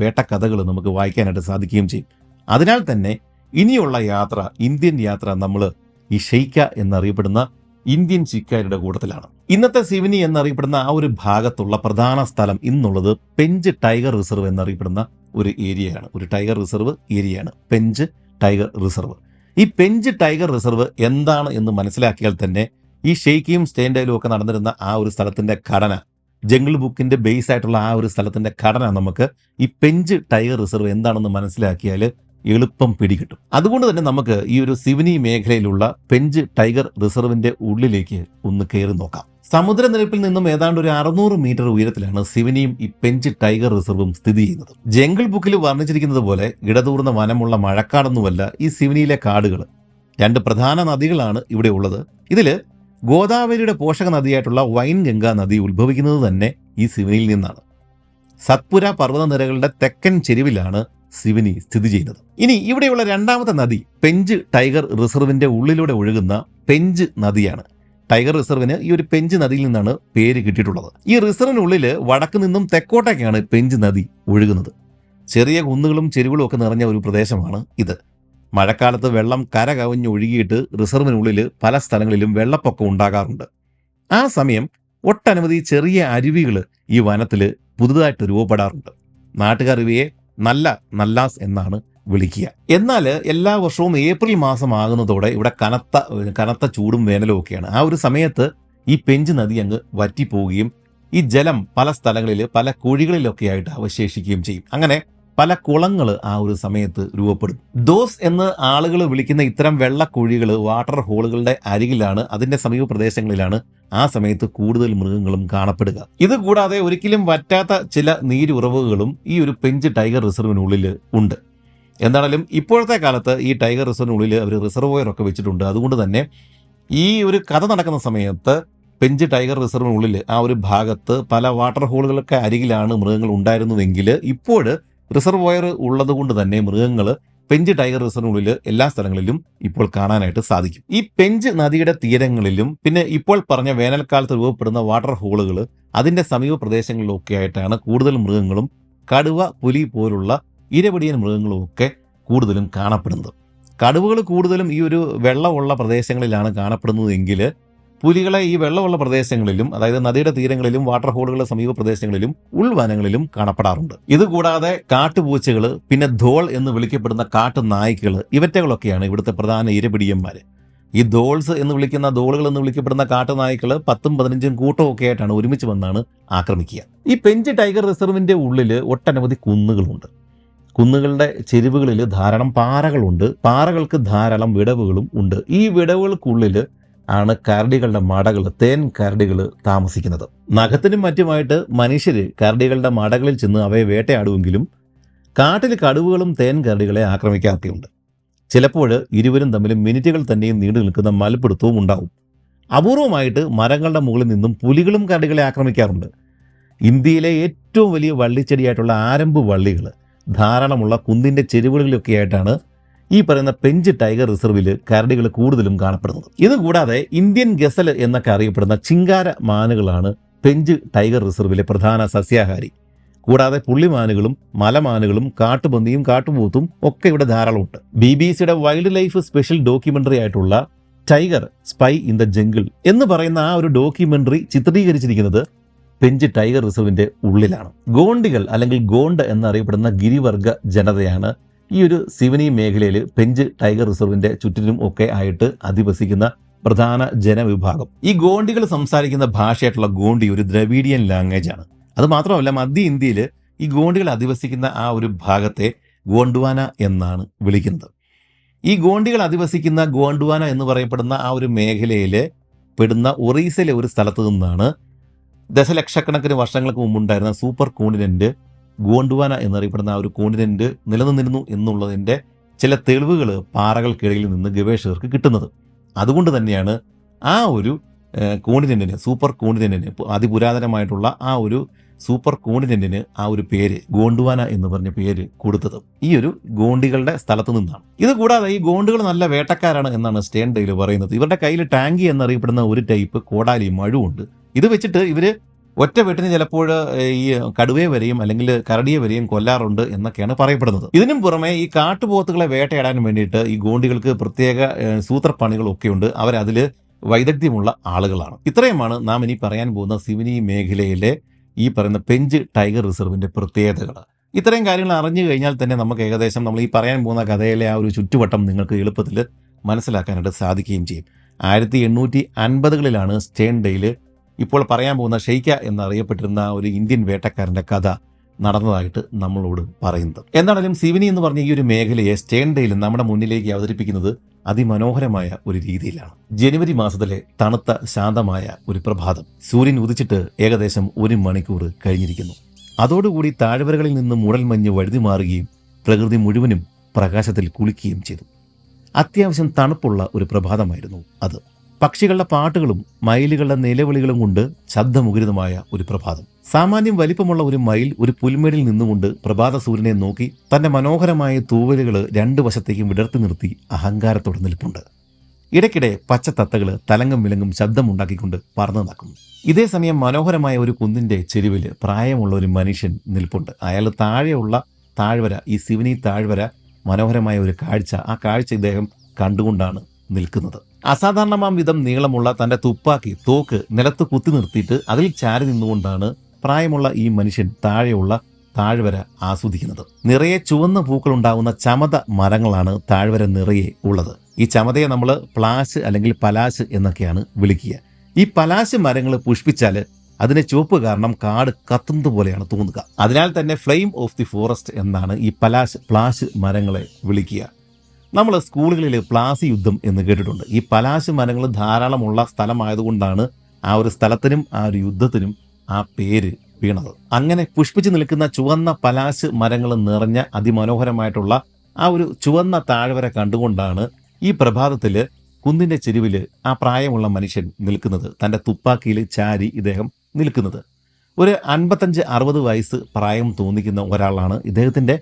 വേട്ടക്കഥകൾ നമുക്ക് വായിക്കാനായിട്ട് സാധിക്കുകയും ചെയ്യും. അതിനാൽ തന്നെ ഇനിയുള്ള യാത്ര, ഇന്ത്യൻ യാത്ര, നമ്മൾ ഈ ഷെയ്ക്ക എന്നറിയപ്പെടുന്ന ഇന്ത്യൻ ശിക്കാരിയുടെ കൂട്ടത്തിലാണ്. ഇന്നത്തെ സിവനി എന്നറിയപ്പെടുന്ന ആ ഒരു ഭാഗത്തുള്ള പ്രധാന സ്ഥലം ഇന്നുള്ളത് പെഞ്ച് ടൈഗർ റിസർവ് എന്നറിയപ്പെടുന്ന ഒരു ഏരിയയാണ്. ഒരു ടൈഗർ റിസർവ് ഏരിയയാണ് പെഞ്ച് ടൈഗർ റിസർവ്. ഈ പെഞ്ച് ടൈഗർ റിസർവ് എന്താണ് എന്ന് മനസ്സിലാക്കിയാൽ തന്നെ ഈ ഷെയ്ക്കയും സ്റ്റേൺഡെയിലും ഒക്കെ നടന്നിരുന്ന ആ ഒരു സ്ഥലത്തിന്റെ ഘടന, ജംഗിൾ ബുക്കിന്റെ ബേസ് ആയിട്ടുള്ള ആ ഒരു സ്ഥലത്തിന്റെ ഘടന നമുക്ക് ഈ പെഞ്ച് ടൈഗർ റിസർവ് എന്താണെന്ന് മനസ്സിലാക്കിയാൽ എളുപ്പം പിടികിട്ടും. അതുകൊണ്ട് തന്നെ നമുക്ക് ഈ ഒരു സിവനി മേഖലയിലുള്ള പെഞ്ച് ടൈഗർ റിസർവിന്റെ ഉള്ളിലേക്ക് ഒന്ന് കയറി നോക്കാം. സമുദ്രനിരപ്പിൽ നിന്നും ഏതാണ്ട് ഒരു 600 മീറ്റർ ഉയരത്തിലാണ് സിവനിയും ഈ പെഞ്ച് ടൈഗർ റിസർവും സ്ഥിതി ചെയ്യുന്നത്. ജംഗിൾ ബുക്കിൽ വർണ്ണിച്ചിരിക്കുന്നത് പോലെ ഇടതൂർന്ന വനമുള്ള മഴക്കാടൊന്നുമല്ല ഈ സിവനിയിലെ കാടുകൾ. 2 പ്രധാന നദികളാണ് ഇവിടെ ഉള്ളത്. ഇതിൽ ഗോദാവരിയുടെ പോഷക നദിയായിട്ടുള്ള വൈൻഗംഗ നദി ഉത്ഭവിക്കുന്നത് തന്നെ ഈ സിവനിയിൽ നിന്നാണ്. സത്പുര പർവ്വതനിരകളുടെ തെക്കൻ ചെരുവിലാണ് സിവനി സ്ഥിതി ചെയ്യുന്നത്. ഇനി ഇവിടെയുള്ള രണ്ടാമത്തെ നദി പെഞ്ച് ടൈഗർ റിസർവിന്റെ ഉള്ളിലൂടെ ഒഴുകുന്ന പെഞ്ച് നദിയാണ്. ടൈഗർ റിസർവിന് ഈ ഒരു പെഞ്ച് നദിയിൽ നിന്നാണ് പേര് കിട്ടിയിട്ടുള്ളത്. ഈ റിസർവിനുള്ളിൽ വടക്ക് നിന്നും തെക്കോട്ടേക്കാണ് പെഞ്ച് നദി ഒഴുകുന്നത്. ചെറിയ കുന്നുകളും ചെരുവുകളും ഒക്കെ നിറഞ്ഞ ഒരു പ്രദേശമാണ് ഇത്. മഴക്കാലത്ത് വെള്ളം കര കവിഞ്ഞ് ഒഴുകിയിട്ട് റിസർവിനുള്ളിൽ പല സ്ഥലങ്ങളിലും വെള്ളപ്പൊക്കം ഉണ്ടാകാറുണ്ട്. ആ സമയം ഒട്ടനവധി ചെറിയ അരുവികൾ ഈ വനത്തിൽ പുതുതായിട്ട് രൂപപ്പെടാറുണ്ട്. നാട്ടുകാർ ഇവയെ നല്ലാസ് എന്നാണ് വിളിക്കുക. എന്നാൽ എല്ലാ വർഷവും ഏപ്രിൽ മാസം ആകുന്നതോടെ ഇവിടെ കനത്ത ചൂടും വേനലും ഒക്കെയാണ്. ആ ഒരു സമയത്ത് ഈ പെഞ്ച് നദി അങ്ങ് വറ്റിപ്പോവുകയും ഈ ജലം പല സ്ഥലങ്ങളിൽ പല കുഴികളിലൊക്കെ ആയിട്ട് അവശേഷിക്കുകയും ചെയ്യും. അങ്ങനെ പല കുളങ്ങൾ ആ ഒരു സമയത്ത് രൂപപ്പെടും. ദോസ് എന്ന് ആളുകൾ വിളിക്കുന്ന ഇത്തരം വെള്ളക്കുഴികൾ, വാട്ടർ ഹോളുകളുടെ അരികിലാണ്, അതിന്റെ സമീപ പ്രദേശങ്ങളിലാണ് ആ സമയത്ത് കൂടുതൽ മൃഗങ്ങളും കാണപ്പെടുക. ഇത് കൂടാതെ ഒരിക്കലും വറ്റാത്ത ചില നീരുറവുകളും ഈ ഒരു പെഞ്ച് ടൈഗർ റിസർവിനുള്ളിൽ ഉണ്ട്. എന്താണെങ്കിലും ഇപ്പോഴത്തെ കാലത്ത് ഈ ടൈഗർ റിസർവിനുള്ളിൽ അവർ റിസർവോയർ ഒക്കെ വെച്ചിട്ടുണ്ട്. അതുകൊണ്ട് തന്നെ ഈ ഒരു കഥ നടക്കുന്ന സമയത്ത് പെഞ്ച് ടൈഗർ റിസർവിനുള്ളിൽ ആ ഒരു ഭാഗത്ത് പല വാട്ടർ ഹോളുകളൊക്കെ അരികിലാണ് മൃഗങ്ങൾ ഉണ്ടായിരുന്നുവെങ്കിൽ ഇപ്പോൾ റിസർവോയർ ഉള്ളത് കൊണ്ട് തന്നെ മൃഗങ്ങൾ പെഞ്ച് ടൈഗർ റിസർവിനുള്ളിൽ എല്ലാ സ്ഥലങ്ങളിലും ഇപ്പോൾ കാണാനായിട്ട് സാധിക്കും. ഈ പെഞ്ച് നദിയുടെ തീരങ്ങളിലും പിന്നെ ഇപ്പോൾ പറഞ്ഞ വേനൽക്കാലത്ത് രൂപപ്പെടുന്ന വാട്ടർ ഹോളുകൾ അതിന്റെ സമീപ പ്രദേശങ്ങളിലൊക്കെ ആയിട്ടാണ് കൂടുതൽ മൃഗങ്ങളും കടുവ, പുലി പോലുള്ള ഇരപിടിയൻ മൃഗങ്ങളും ഒക്കെ കൂടുതലും കാണപ്പെടുന്നത്. കടുവകൾ കൂടുതലും ഈ ഒരു വെള്ളമുള്ള പ്രദേശങ്ങളിലാണ് കാണപ്പെടുന്നതെങ്കിൽ പുലികളെ ഈ വെള്ളമുള്ള പ്രദേശങ്ങളിലും, അതായത് നദിയുടെ തീരങ്ങളിലും വാട്ടർ ഹോളുകളുടെ സമീപ പ്രദേശങ്ങളിലും ഉൾവനങ്ങളിലും കാണപ്പെടാറുണ്ട്. ഇതുകൂടാതെ കാട്ടുപൂച്ചകൾ, പിന്നെ ധോൾ എന്ന് വിളിക്കപ്പെടുന്ന കാട്ടുനായ്ക്കൾ, ഇവറ്റകളൊക്കെയാണ് ഇവിടുത്തെ പ്രധാന ഇരപിടിയന്മാർ. ഈ ധോൾസ് എന്ന് വിളിക്കുന്ന ധോളുകൾ എന്ന് വിളിക്കപ്പെടുന്ന കാട്ടുനായ്ക്കൾ 10-15 കൂട്ടമൊക്കെ ആയിട്ടാണ് ഒരുമിച്ച് വന്നാണ് ആക്രമിക്കുക. ഈ പെഞ്ച് ടൈഗർ റിസർവിന്റെ ഉള്ളിൽ ഒട്ടനവധി കുന്നുകളുണ്ട്. കുന്നുകളുടെ ചെരുവുകളിൽ ധാരാളം പാറകളുണ്ട്. പാറകൾക്ക് ധാരാളം വിടവുകളും ഉണ്ട്. ഈ വിടവുകൾക്കുള്ളിൽ ആണ് കരടികളുടെ മടകൾ, തേൻ കരടികൾ താമസിക്കുന്നത്. നഖത്തിനും മറ്റുമായിട്ട് മനുഷ്യർ കരടികളുടെ മടകളിൽ ചെന്ന് അവയെ വേട്ടയാടുമെങ്കിലും കാട്ടിൽ കടുവകളും തേൻ കരടികളെ ആക്രമിക്കാറൊക്കെയുണ്ട്. ചിലപ്പോൾ ഇരുവരും തമ്മിൽ മിനിറ്റുകൾ തന്നെയും നീണ്ടു നിൽക്കുന്ന മൽപ്പിടുത്തവും ഉണ്ടാവും. അപൂർവമായിട്ട് മരങ്ങളുടെ മുകളിൽ നിന്നും പുലികളും കരടികളെ ആക്രമിക്കാറുണ്ട്. ഇന്ത്യയിലെ ഏറ്റവും വലിയ വള്ളിച്ചെടിയായിട്ടുള്ള ആരംഭ വള്ളികൾ ധാരാളമുള്ള കുന്നിൻ്റെ ചെരുവുകളിലൊക്കെ ആയിട്ടാണ് ഈ പറയുന്ന പെഞ്ച് ടൈഗർ റിസർവിൽ കരടികൾ കൂടുതലും കാണപ്പെടുന്നത്. ഇതുകൂടാതെ ഇന്ത്യൻ ഗസൽ എന്നൊക്കെ അറിയപ്പെടുന്ന ചിങ്കാര മാനുകളാണ് പെഞ്ച് ടൈഗർ റിസർവിലെ പ്രധാന സസ്യാഹാരി. കൂടാതെ പുള്ളിമാനുകളും മലമാനുകളും കാട്ടുപന്നിയും കാട്ടുപോത്തും ഒക്കെ ഇവിടെ ധാരാളമുണ്ട്. BBC-യുടെ വൈൽഡ് ലൈഫ് സ്പെഷ്യൽ ഡോക്യുമെന്ററി ആയിട്ടുള്ള tiger spy in the jungle എന്ന് പറയുന്ന ആ ഒരു ഡോക്യുമെന്ററി ചിത്രീകരിച്ചിരിക്കുന്നത് പെഞ്ച് ടൈഗർ റിസർവിന്റെ ഉള്ളിലാണ്. ഗോണ്ടികൾ അല്ലെങ്കിൽ ഗോണ്ട് എന്നറിയപ്പെടുന്ന ഗിരിവർഗ ജനതയാണ് ഈ ഒരു സിവനി മേഖലയിൽ പെഞ്ച് ടൈഗർ റിസർവിന്റെ ചുറ്റിനും ഒക്കെ ആയിട്ട് അധിവസിക്കുന്ന പ്രധാന ജനവിഭാഗം. ഈ ഗോണ്ടികൾ സംസാരിക്കുന്ന ഭാഷയായിട്ടുള്ള ഗോണ്ടി ഒരു ദ്രവീഡിയൻ ലാംഗ്വേജ് ആണ്. അത് മാത്രമല്ല, മധ്യ ഇന്ത്യയിൽ ഈ ഗോണ്ടികൾ അധിവസിക്കുന്ന ആ ഒരു ഭാഗത്തെ ഗോണ്ട്വാന എന്നാണ് വിളിക്കുന്നത്. ഈ ഗോണ്ടികൾ അധിവസിക്കുന്ന ഗോണ്ട്വാന എന്ന് പറയപ്പെടുന്ന ആ ഒരു മേഖലയിൽ പെടുന്ന ഒറീസയിലെ ഒരു സ്ഥലത്ത് നിന്നാണ് ദശലക്ഷക്കണക്കിന് വർഷങ്ങൾക്ക് മുമ്പുണ്ടായിരുന്ന സൂപ്പർ കോണ്ടിനെന്റ് ഗോണ്ട്വാന എന്നറിയപ്പെടുന്ന ആ ഒരു കോണ്ടിനെന്റ് നിലനിന്നിരുന്നു എന്നുള്ളതിൻ്റെ ചില തെളിവുകൾ പാറകൾക്കിടയിൽ നിന്ന് ഗവേഷകർക്ക് കിട്ടുന്നത്. അതുകൊണ്ട് തന്നെയാണ് ആ ഒരു കോണ്ടിനെന്റിന്, സൂപ്പർ കോണ്ടിനെന്റിന്, അതിപുരാതനമായിട്ടുള്ള ആ ഒരു സൂപ്പർ കോണ്ടിനെന്റിന് ആ ഒരു പേര് ഗോണ്ട്വാന എന്ന് പറഞ്ഞ പേര് കൊടുത്തത് ഈ ഒരു ഗോണ്ടികളുടെ സ്ഥലത്ത് നിന്നാണ്. ഇത് കൂടാതെ ഈ ഗോണ്ടുകൾ നല്ല വേട്ടക്കാരാണ് എന്നാണ് സ്റ്റേൺഡെയിൽ പറയുന്നത്. ഇവരുടെ കയ്യിൽ ടാങ്കി എന്നറിയപ്പെടുന്ന ഒരു ടൈപ്പ് കോടാലി മഴുവുണ്ട്. ഇത് വെച്ചിട്ട് ഇവർ ഒറ്റ വെട്ടിന് ചിലപ്പോൾ ഈ കടുവയെ വരെയും അല്ലെങ്കിൽ കരടിയെ വരെയും കൊല്ലാറുണ്ട് എന്നൊക്കെയാണ് പറയപ്പെടുന്നത്. ഇതിനും പുറമെ ഈ കാട്ടുപോത്തുകളെ വേട്ടയാടാൻ വേണ്ടിയിട്ട് ഈ ഗോണ്ടികൾക്ക് പ്രത്യേക സൂത്രപ്പണികളൊക്കെ ഉണ്ട്. അവരതിൽ വൈദഗ്ധ്യമുള്ള ആളുകളാണ്. ഇത്രയുമാണ് നാം ഇനി പറയാൻ പോകുന്ന സിവനി മേഖലയിലെ ഈ പറയുന്ന പെഞ്ച് ടൈഗർ റിസർവിന്റെ പ്രത്യേകതകൾ. ഇത്രയും കാര്യങ്ങൾ അറിഞ്ഞു കഴിഞ്ഞാൽ തന്നെ നമുക്ക് ഏകദേശം നമ്മൾ ഈ പറയാൻ പോകുന്ന കഥയിലെ ആ ഒരു ചുറ്റുവട്ടം നിങ്ങൾക്ക് എളുപ്പത്തിൽ മനസ്സിലാക്കാനായിട്ട് സാധിക്കുകയും ചെയ്യും. 1850-കളിലാണ് സ്റ്റേൺഡെയിൽ ഇപ്പോൾ പറയാൻ പോകുന്ന ഷെയ്ക്ക എന്നറിയപ്പെട്ടിരുന്ന ഒരു ഇന്ത്യൻ വേട്ടക്കാരൻ്റെ കഥ നടന്നതായിട്ട് നമ്മളോട് പറയുന്നത്. എന്താണെങ്കിലും സിവനി എന്ന് പറഞ്ഞ ഈ ഒരു മേഖലയെ സ്റ്റേൺഡെയിൽ നമ്മുടെ മുന്നിലേക്ക് അവതരിപ്പിക്കുന്നത് അതിമനോഹരമായ ഒരു രീതിയിലാണ്. ജനുവരി മാസത്തിലെ തണുത്ത ശാന്തമായ ഒരു പ്രഭാതം. സൂര്യൻ ഉദിച്ചിട്ട് ഏകദേശം 1 മണിക്കൂർ കഴിഞ്ഞിരിക്കുന്നു. അതോടുകൂടി താഴ്വരകളിൽ നിന്ന് മൂടൽമഞ്ഞ് വഴുതി മാറുകയും പ്രകൃതി മുഴുവനും പ്രകാശത്തിൽ കുളിക്കുകയും ചെയ്തു. അത്യാവശ്യം തണുപ്പുള്ള ഒരു പ്രഭാതമായിരുന്നു അത്. പക്ഷികളുടെ പാട്ടുകളും മയിലുകളുടെ നിലവിളികളും കൊണ്ട് ശബ്ദമുഖരിതമായ ഒരു പ്രഭാതം. സാമാന്യം വലിപ്പമുള്ള ഒരു മയിൽ ഒരു പുൽമേടിൽ നിന്നുകൊണ്ട് പ്രഭാത സൂര്യനെ നോക്കി തന്റെ മനോഹരമായ തൂവലുകൾ 2 വശത്തേക്കും വിടർത്തി നിർത്തി അഹങ്കാരത്തോടെ നിൽപ്പുണ്ട്. ഇടയ്ക്കിടെ പച്ചത്തത്തകൾ തലങ്ങും വിലങ്ങും ശബ്ദമുണ്ടാക്കിക്കൊണ്ട് പറന്നു നടക്കുന്നു. ഇതേ സമയം മനോഹരമായ ഒരു കുന്നിന്റെ ചെരുവിൽ പ്രായമുള്ള ഒരു മനുഷ്യൻ നിൽപ്പുണ്ട്. അയാൾ താഴെയുള്ള താഴ്വര, ഈ സിവനി താഴ്വര മനോഹരമായ ഒരു കാഴ്ച, ആ കാഴ്ച ഇദ്ദേഹം കണ്ടുകൊണ്ടാണ് നിൽക്കുന്നത്. അസാധാരണമാം വിധം നീളമുള്ള തന്റെ തോക്ക് നിലത്ത് കുത്തി നിർത്തിയിട്ട് അതിൽ ചാരി നിന്നുകൊണ്ടാണ് പ്രായമുള്ള ഈ മനുഷ്യൻ താഴെയുള്ള താഴ്വര ആസ്വദിക്കുന്നത്. നിറയെ ചുവന്ന പൂക്കളുണ്ടാകുന്ന ചമത മരങ്ങളാണ് താഴ്വര നിറയെ ഉള്ളത്. ഈ ചമതയെ നമ്മൾ പ്ലാശ് അല്ലെങ്കിൽ പലാശ് എന്നൊക്കെയാണ് വിളിക്കുക. ഈ പലാശ് മരങ്ങൾ പുഷ്പിച്ചാൽ അതിന്റെ ചുവപ്പ് കാരണം കാട് കത്തുന്നത് പോലെയാണ് തോന്നുക. അതിനാൽ തന്നെ ഫ്ലെയിം ഓഫ് ദി ഫോറസ്റ്റ് എന്നാണ് ഈ പ്ലാശ് മരങ്ങളെ വിളിക്കുക. നമ്മൾ സ്കൂളുകളിൽ പ്ലാസി യുദ്ധം എന്ന് കേട്ടിട്ടുണ്ട്. ഈ പലാശ് മരങ്ങൾ ധാരാളമുള്ള സ്ഥലമായതുകൊണ്ടാണ് ആ ഒരു സ്ഥലത്തിനും ആ ഒരു യുദ്ധത്തിനും ആ പേര് വീണത്. അങ്ങനെ പുഷ്പിച്ചു നിൽക്കുന്ന ചുവന്ന പലാശ് മരങ്ങൾ നിറഞ്ഞ അതിമനോഹരമായിട്ടുള്ള ആ ഒരു ചുവന്ന താഴ്വര കണ്ടുകൊണ്ടാണ് ഈ പ്രഭാതത്തിൽ കുന്നിന്റെ ചെരുവിൽ ആ പ്രായമുള്ള മനുഷ്യൻ നിൽക്കുന്നത്. തന്റെ തുപ്പാക്കിയിൽ ചാരി ഇദ്ദേഹം നിൽക്കുന്നത്. ഒരു 55-60 വയസ്സ് പ്രായം തോന്നിക്കുന്ന ഒരാളാണ്. ഇദ്ദേഹത്തിന്റെ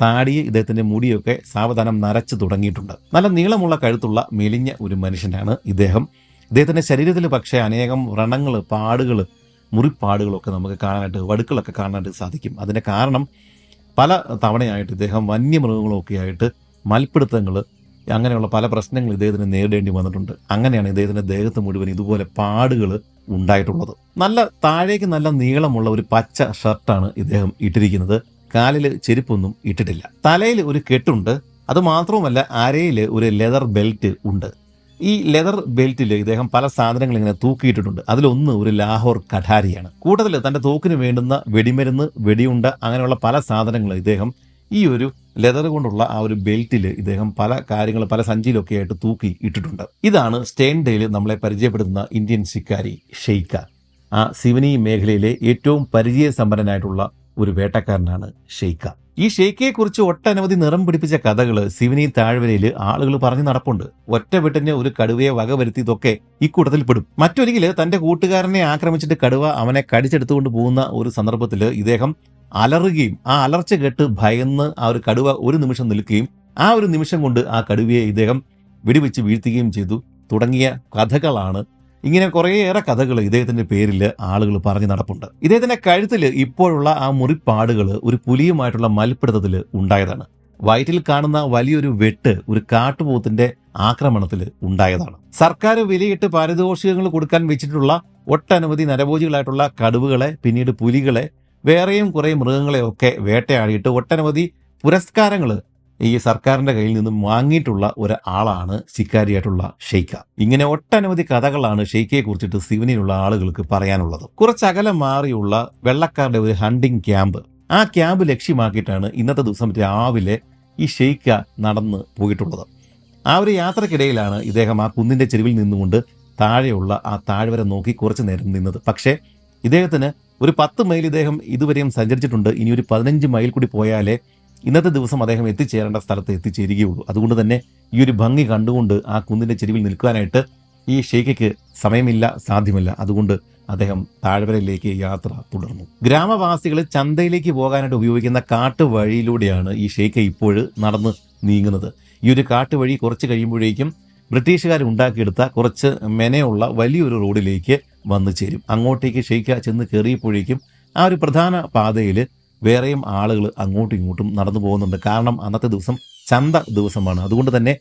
താടി, ഇദ്ദേഹത്തിന്റെ മുടിയൊക്കെ സാവധാനം നരച്ചു തുടങ്ങിയിട്ടുണ്ട്. നല്ല നീളമുള്ള കഴുത്തുള്ള മെലിഞ്ഞ ഒരു മനുഷ്യനാണ് ഇദ്ദേഹം. ഇദ്ദേഹത്തിന്റെ ശരീരത്തിൽ പക്ഷേ അനേകം വ്രണങ്ങൾ, പാടുകൾ, മുറിപ്പാടുകളൊക്കെ നമുക്ക് കാണാനായിട്ട്, വടുക്കളൊക്കെ കാണാനായിട്ട് സാധിക്കും. അതിന്റെ കാരണം പല തവണയായിട്ട് ഇദ്ദേഹം വന്യമൃഗങ്ങളൊക്കെ ആയിട്ട് മൽപ്പിടുത്തങ്ങൾ, അങ്ങനെയുള്ള പല പ്രശ്നങ്ങൾ ഇദ്ദേഹത്തിന് നേരിടേണ്ടി വന്നിട്ടുണ്ട്. അങ്ങനെയാണ് ഇദ്ദേഹത്തിന്റെ ദേഹത്ത് മുഴുവൻ ഇതുപോലെ പാടുകൾ ഉണ്ടായിട്ടുള്ളത്. നല്ല താഴേക്ക് നല്ല നീളമുള്ള ഒരു പച്ച ഷർട്ടാണ് ഇദ്ദേഹം ഇട്ടിരിക്കുന്നത്. കാലിൽ ചെരുപ്പൊന്നും ഇട്ടിട്ടില്ല. തലയിൽ ഒരു കെട്ടുണ്ട്. അത് മാത്രവുമല്ല, അരയിൽ ഒരു ലെതർ ബെൽറ്റ് ഉണ്ട്. ഈ ലെതർ ബെൽറ്റിൽ ഇദ്ദേഹം പല സാധനങ്ങൾ ഇങ്ങനെ തൂക്കിയിട്ടിട്ടുണ്ട്. അതിലൊന്ന് ഒരു ലാഹോർ കഠാരിയാണ്. കൂട്ടത്തിൽ തന്റെ തോക്കിന് വേണ്ടുന്ന വെടിമരുന്ന്, വെടിയുണ്ട, അങ്ങനെയുള്ള പല സാധനങ്ങൾ ഇദ്ദേഹം ഈ ഒരു ലെതർ കൊണ്ടുള്ള ആ ഒരു ബെൽറ്റിൽ ഇദ്ദേഹം പല കാര്യങ്ങൾ പല സഞ്ചിയിലൊക്കെ ആയിട്ട് തൂക്കി ഇട്ടിട്ടുണ്ട്. ഇതാണ് സ്റ്റെയിൻഡെയിൽ നമ്മളെ പരിചയപ്പെടുത്തുന്ന ഇന്ത്യൻ ശിക്കാരി ഷെയ്ക്ക. ആ സിവനി മേഖലയിലെ ഏറ്റവും പരിചയസമ്പന്നനായിട്ടുള്ള ഒരു വേട്ടക്കാരനാണ് ഷെയ്ക്ക. ഈ ഷെയ്ക്കയെ കുറിച്ച് ഒട്ടനവധി നിറം പിടിപ്പിച്ച കഥകൾ സിവനി താഴ്വരയിൽ ആളുകൾ പറഞ്ഞു നടപ്പുണ്ട്. ഒറ്റ വെട്ടിന് ഒരു കടുവയെ വകവരുത്തിയതൊക്കെ ഇക്കൂട്ടത്തിൽ പെടും. മറ്റൊരിക്കൽ തന്റെ കൂട്ടുകാരനെ ആക്രമിച്ചിട്ട് കടുവ അവനെ കടിച്ചെടുത്തുകൊണ്ട് പോകുന്ന ഒരു സന്ദർഭത്തിൽ ഇദ്ദേഹം അലറുകയും ആ അലർച്ച കേട്ട് ഭയന്ന് ആ ഒരു കടുവ ഒരു നിമിഷം നിൽക്കുകയും ആ ഒരു നിമിഷം കൊണ്ട് ആ കടുവയെ ഇദ്ദേഹം വെടിവെച്ച് വീഴ്ത്തുകയും ചെയ്തു തുടങ്ങിയ കഥകളാണ്. ഇങ്ങനെ കുറേയേറെ കഥകൾ ഇദ്ദേഹത്തിന്റെ പേരിൽ ആളുകൾ പറഞ്ഞു നടപ്പുണ്ട്. ഇദ്ദേഹത്തിന്റെ കഴുത്തിൽ ഇപ്പോഴുള്ള ആ മുറിപ്പാടുകൾ ഒരു പുലിയുമായിട്ടുള്ള മൽപ്പിടുത്തത്തിൽ ഉണ്ടായതാണ്. വയറ്റിൽ കാണുന്ന വലിയൊരു വെട്ട് ഒരു കാട്ടുപോത്തിന്റെ ആക്രമണത്തിൽ ഉണ്ടായതാണ്. സർക്കാർ വിലയിട്ട് പാരിതോഷികങ്ങൾ കൊടുക്കാൻ വെച്ചിട്ടുള്ള ഒട്ടനവധി നരഭോജികളായിട്ടുള്ള കടുവകളെ, പിന്നീട് പുലികളെ, വേറെയും കുറെ മൃഗങ്ങളെ ഒക്കെ വേട്ടയാടിയിട്ട് ഒട്ടനവധി പുരസ്കാരങ്ങൾ ഈ സർക്കാരിന്റെ കയ്യിൽ നിന്നും വാങ്ങിയിട്ടുള്ള ഒരാളാണ് ശിക്കാരിയായിട്ടുള്ള ഷെയ്ക്ക. ഇങ്ങനെ ഒട്ടനവധി കഥകളാണ് ഷെയ്ക്കയെ കുറിച്ചിട്ട് സിവനിലുള്ള ആളുകൾക്ക് പറയാനുള്ളത്. കുറച്ചകലം മാറിയുള്ള വെള്ളക്കാരുടെ ഒരു ഹണ്ടിങ് ക്യാമ്പ്, ആ ക്യാമ്പ് ലക്ഷ്യമാക്കിയിട്ടാണ് ഇന്നത്തെ ദിവസം രാവിലെ ഈ ഷെയ്ക്ക നടന്ന് പോയിട്ടുള്ളത്. ആ ഒരു യാത്രക്കിടയിലാണ് ഇദ്ദേഹം ആ കുന്നിന്റെ ചെരുവിൽ നിന്നുകൊണ്ട് താഴെയുള്ള ആ താഴ്വര നോക്കി കുറച്ചു നേരം നിന്നത്. പക്ഷേ ഇദ്ദേഹത്തിന് ഒരു 10 മൈൽ ഇദ്ദേഹം ഇതുവരെയും സഞ്ചരിച്ചിട്ടുണ്ട്. ഇനി ഒരു 15 മൈൽ കൂടി പോയാലേ ഇന്നത്തെ ദിവസം അദ്ദേഹം എത്തിച്ചേരേണ്ട സ്ഥലത്ത് എത്തിച്ചേരുകയുള്ളൂ. അതുകൊണ്ട് തന്നെ ഈ ഒരു ഭംഗി കണ്ടുകൊണ്ട് ആ കുന്നിന്റെ ചെരുവിൽ നിൽക്കാനായിട്ട് ഈ ഷെയ്ക്കയ്ക്ക് സമയമില്ല, സാധ്യമല്ല. അതുകൊണ്ട് അദ്ദേഹം താഴ്വരയിലേക്ക് യാത്ര തുടർന്നു. ഗ്രാമവാസികൾ ചന്തയിലേക്ക് പോകാനായിട്ട് ഉപയോഗിക്കുന്ന കാട്ടുവഴിയിലൂടെയാണ് ഈ ഷെയ്ക്ക ഇപ്പോൾ നടന്ന് നീങ്ങുന്നത്. ഈ ഒരു കാട്ടുവഴി കുറച്ച് കഴിയുമ്പോഴേക്കും ബ്രിട്ടീഷുകാർ ഉണ്ടാക്കിയെടുത്ത കുറച്ച് മെനയുള്ള വലിയൊരു റോഡിലേക്ക് വന്നു ചേരും. അങ്ങോട്ടേക്ക് ഷെയ്ക്ക ചെന്ന് കയറിയപ്പോഴേക്കും ആ ഒരു പ്രധാന പാതയിൽ വേറെയും ആളുകൾ അങ്ങോട്ടും ഇങ്ങോട്ടും നടന്നു പോകുന്നുണ്ട്. കാരണം അന്നത്തെ ദിവസം ചന്ത ദിവസമാണ്. അതുകൊണ്ട് തന്നെ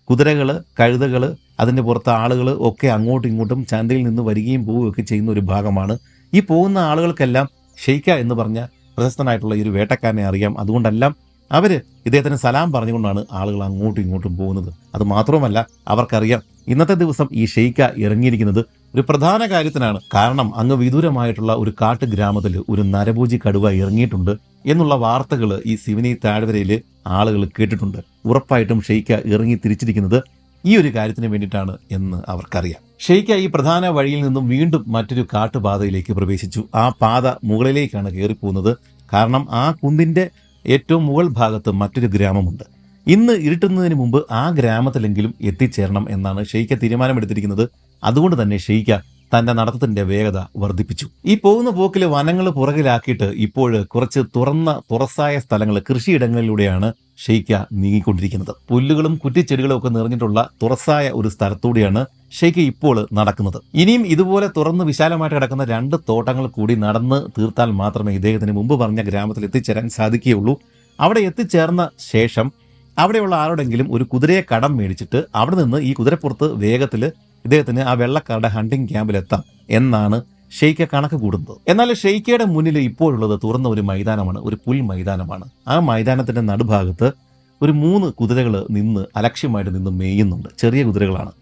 കുതിരകൾ, കഴുതകൾ, അതിൻ്റെ പുറത്ത് ആളുകൾ ഒക്കെ അങ്ങോട്ടും ഇങ്ങോട്ടും ചന്തയിൽ നിന്ന് വരികയും പോവുകയൊക്കെ ചെയ്യുന്ന ഒരു ഭാഗമാണ്. ഈ പോകുന്ന ആളുകൾക്കെല്ലാം ഷെയ്ക്ക എന്ന് പറഞ്ഞ പ്രശസ്തനായിട്ടുള്ള ഈ ഒരു വേട്ടക്കാരനെ അറിയാം. അതുകൊണ്ടെല്ലാം അവർ ഇദ്ദേഹത്തിന് സലാം പറഞ്ഞുകൊണ്ടാണ് ആളുകൾ അങ്ങോട്ടും ഇങ്ങോട്ടും പോകുന്നത്. അത് മാത്രമല്ല, അവർക്കറിയാം ഇന്നത്തെ ദിവസം ഈ ഷെയ്ക്ക ഇറങ്ങിയിരിക്കുന്നത് ഒരു പ്രധാന കാര്യത്തിനാണ്. കാരണം അങ്ങ് വിദൂരമായിട്ടുള്ള ഒരു കാട്ടുഗ്രാമത്തിൽ ഒരു നരഭോജി കടുവ ഇറങ്ങിയിട്ടുണ്ട് എന്നുള്ള വാർത്തകൾ ഈ സിവനി താഴ്വരയിൽ ആളുകൾ കേട്ടിട്ടുണ്ട്. ഉറപ്പായിട്ടും ഷെയ്ക്ക ഇറങ്ങി തിരിച്ചിരിക്കുന്നത് ഈ ഒരു കാര്യത്തിന് വേണ്ടിയിട്ടാണ് എന്ന് അവർക്കറിയാം. ഷെയ്ക്ക ഈ പ്രധാന വഴിയിൽ നിന്നും വീണ്ടും മറ്റൊരു കാട്ടുപാതയിലേക്ക് പ്രവേശിച്ചു. ആ പാത മുകളിലേക്കാണ് കയറിപ്പോകുന്നത്. കാരണം ആ കുന്നിന്റെ ഏറ്റവും മുകൾ ഭാഗത്ത് മറ്റൊരു ഗ്രാമമുണ്ട്. ഇന്ന് ഇരുട്ടുന്നതിന് മുമ്പ് ആ ഗ്രാമത്തിലെങ്കിലും എത്തിച്ചേരണം എന്നാണ് ഷെയ്ക്ക തീരുമാനമെടുത്തിരിക്കുന്നത്. അതുകൊണ്ട് തന്നെ ഷെയ്ക്ക തന്റെ നടത്തത്തിന്റെ വേഗത വർദ്ധിപ്പിച്ചു. ഈ പോകുന്ന പോക്കിൽ വനങ്ങൾ പുറകിലാക്കിയിട്ട് ഇപ്പോൾ കുറച്ച് തുറസായ സ്ഥലങ്ങൾ, കൃഷിയിടങ്ങളിലൂടെയാണ് ഷെയ്ക്ക നീങ്ങിക്കൊണ്ടിരിക്കുന്നത്. പുല്ലുകളും കുറ്റിച്ചെടികളും ഒക്കെ നിറഞ്ഞിട്ടുള്ള തുറസായ ഒരു സ്ഥലത്തൂടെയാണ് ഷെയ്ക്ക ഇപ്പോൾ നടക്കുന്നത്. ഇനിയും ഇതുപോലെ തുറന്ന് വിശാലമായിട്ട് കിടക്കുന്ന 2 തോട്ടങ്ങൾ കൂടി നടന്ന് തീർത്താൽ മാത്രമേ ഇദ്ദേഹത്തിന് മുമ്പ് പറഞ്ഞ ഗ്രാമത്തിൽ എത്തിച്ചേരാൻ സാധിക്കുകയുള്ളൂ. അവിടെ എത്തിച്ചേർന്ന ശേഷം അവിടെയുള്ള ആരോടെങ്കിലും ഒരു കുതിരയെ കടം മേടിച്ചിട്ട് അവിടെ നിന്ന് ഈ കുതിരപ്പുറത്ത് വേഗത്തിൽ ഇദ്ദേഹത്തിന് ആ വെള്ളക്കാരുടെ ഹണ്ടിങ് ക്യാമ്പിലെത്താം എന്നാണ് ഷെയ്ഖ കണക്ക് കൂടുന്നത്. എന്നാൽ ഷെയ്ഖയുടെ മുന്നിൽ ഇപ്പോഴുള്ളത് തുറന്ന ഒരു മൈതാനമാണ്, ഒരു പുൽ മൈതാനമാണ്. ആ മൈതാനത്തിന്റെ നടുഭാഗത്ത് ഒരു 3 കുതിരകൾ നിന്ന് അലക്ഷ്യമായിട്ട് നിന്ന് മേയുന്നുണ്ട്. ചെറിയ കുതിരകളാണ്.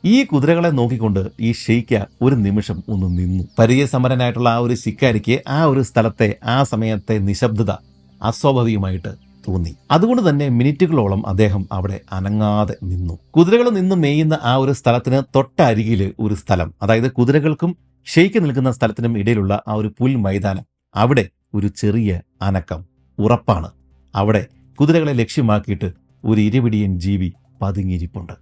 ഈ കുതിരകളെ നോക്കിക്കൊണ്ട് ഈ ഷെയ്ഖ ഒരു നിമിഷം ഒന്ന് നിന്നു. പരിചയസമ്പന്നനായിട്ടുള്ള ആ ഒരു ശിക്കാരിക്ക് ആ ഒരു സ്ഥലത്തെ ആ സമയത്തെ നിശബ്ദത അസ്വാഭാവികമായിട്ട് തോന്നി. അതുകൊണ്ട് തന്നെ മിനിറ്റുകളോളം അദ്ദേഹം അവിടെ അനങ്ങാതെ നിന്നു. കുതിരകൾ നിന്ന് മേയുന്ന ആ ഒരു സ്ഥലത്തിന് തൊട്ടരികില് ഒരു സ്ഥലം, അതായത് കുതിരകൾക്കും ഷെയ്ഖ് നിൽക്കുന്ന സ്ഥലത്തിനും ഇടയിലുള്ള ആ ഒരു പുൽ മൈതാനം, അവിടെ ഒരു ചെറിയ അനക്കം ഉറപ്പാണ്. അവിടെ കുതിരകളെ ലക്ഷ്യമാക്കിയിട്ട് ഒരു ഇരപിടിയൻ ജീവി പതുങ്ങിയിരിപ്പുണ്ട്.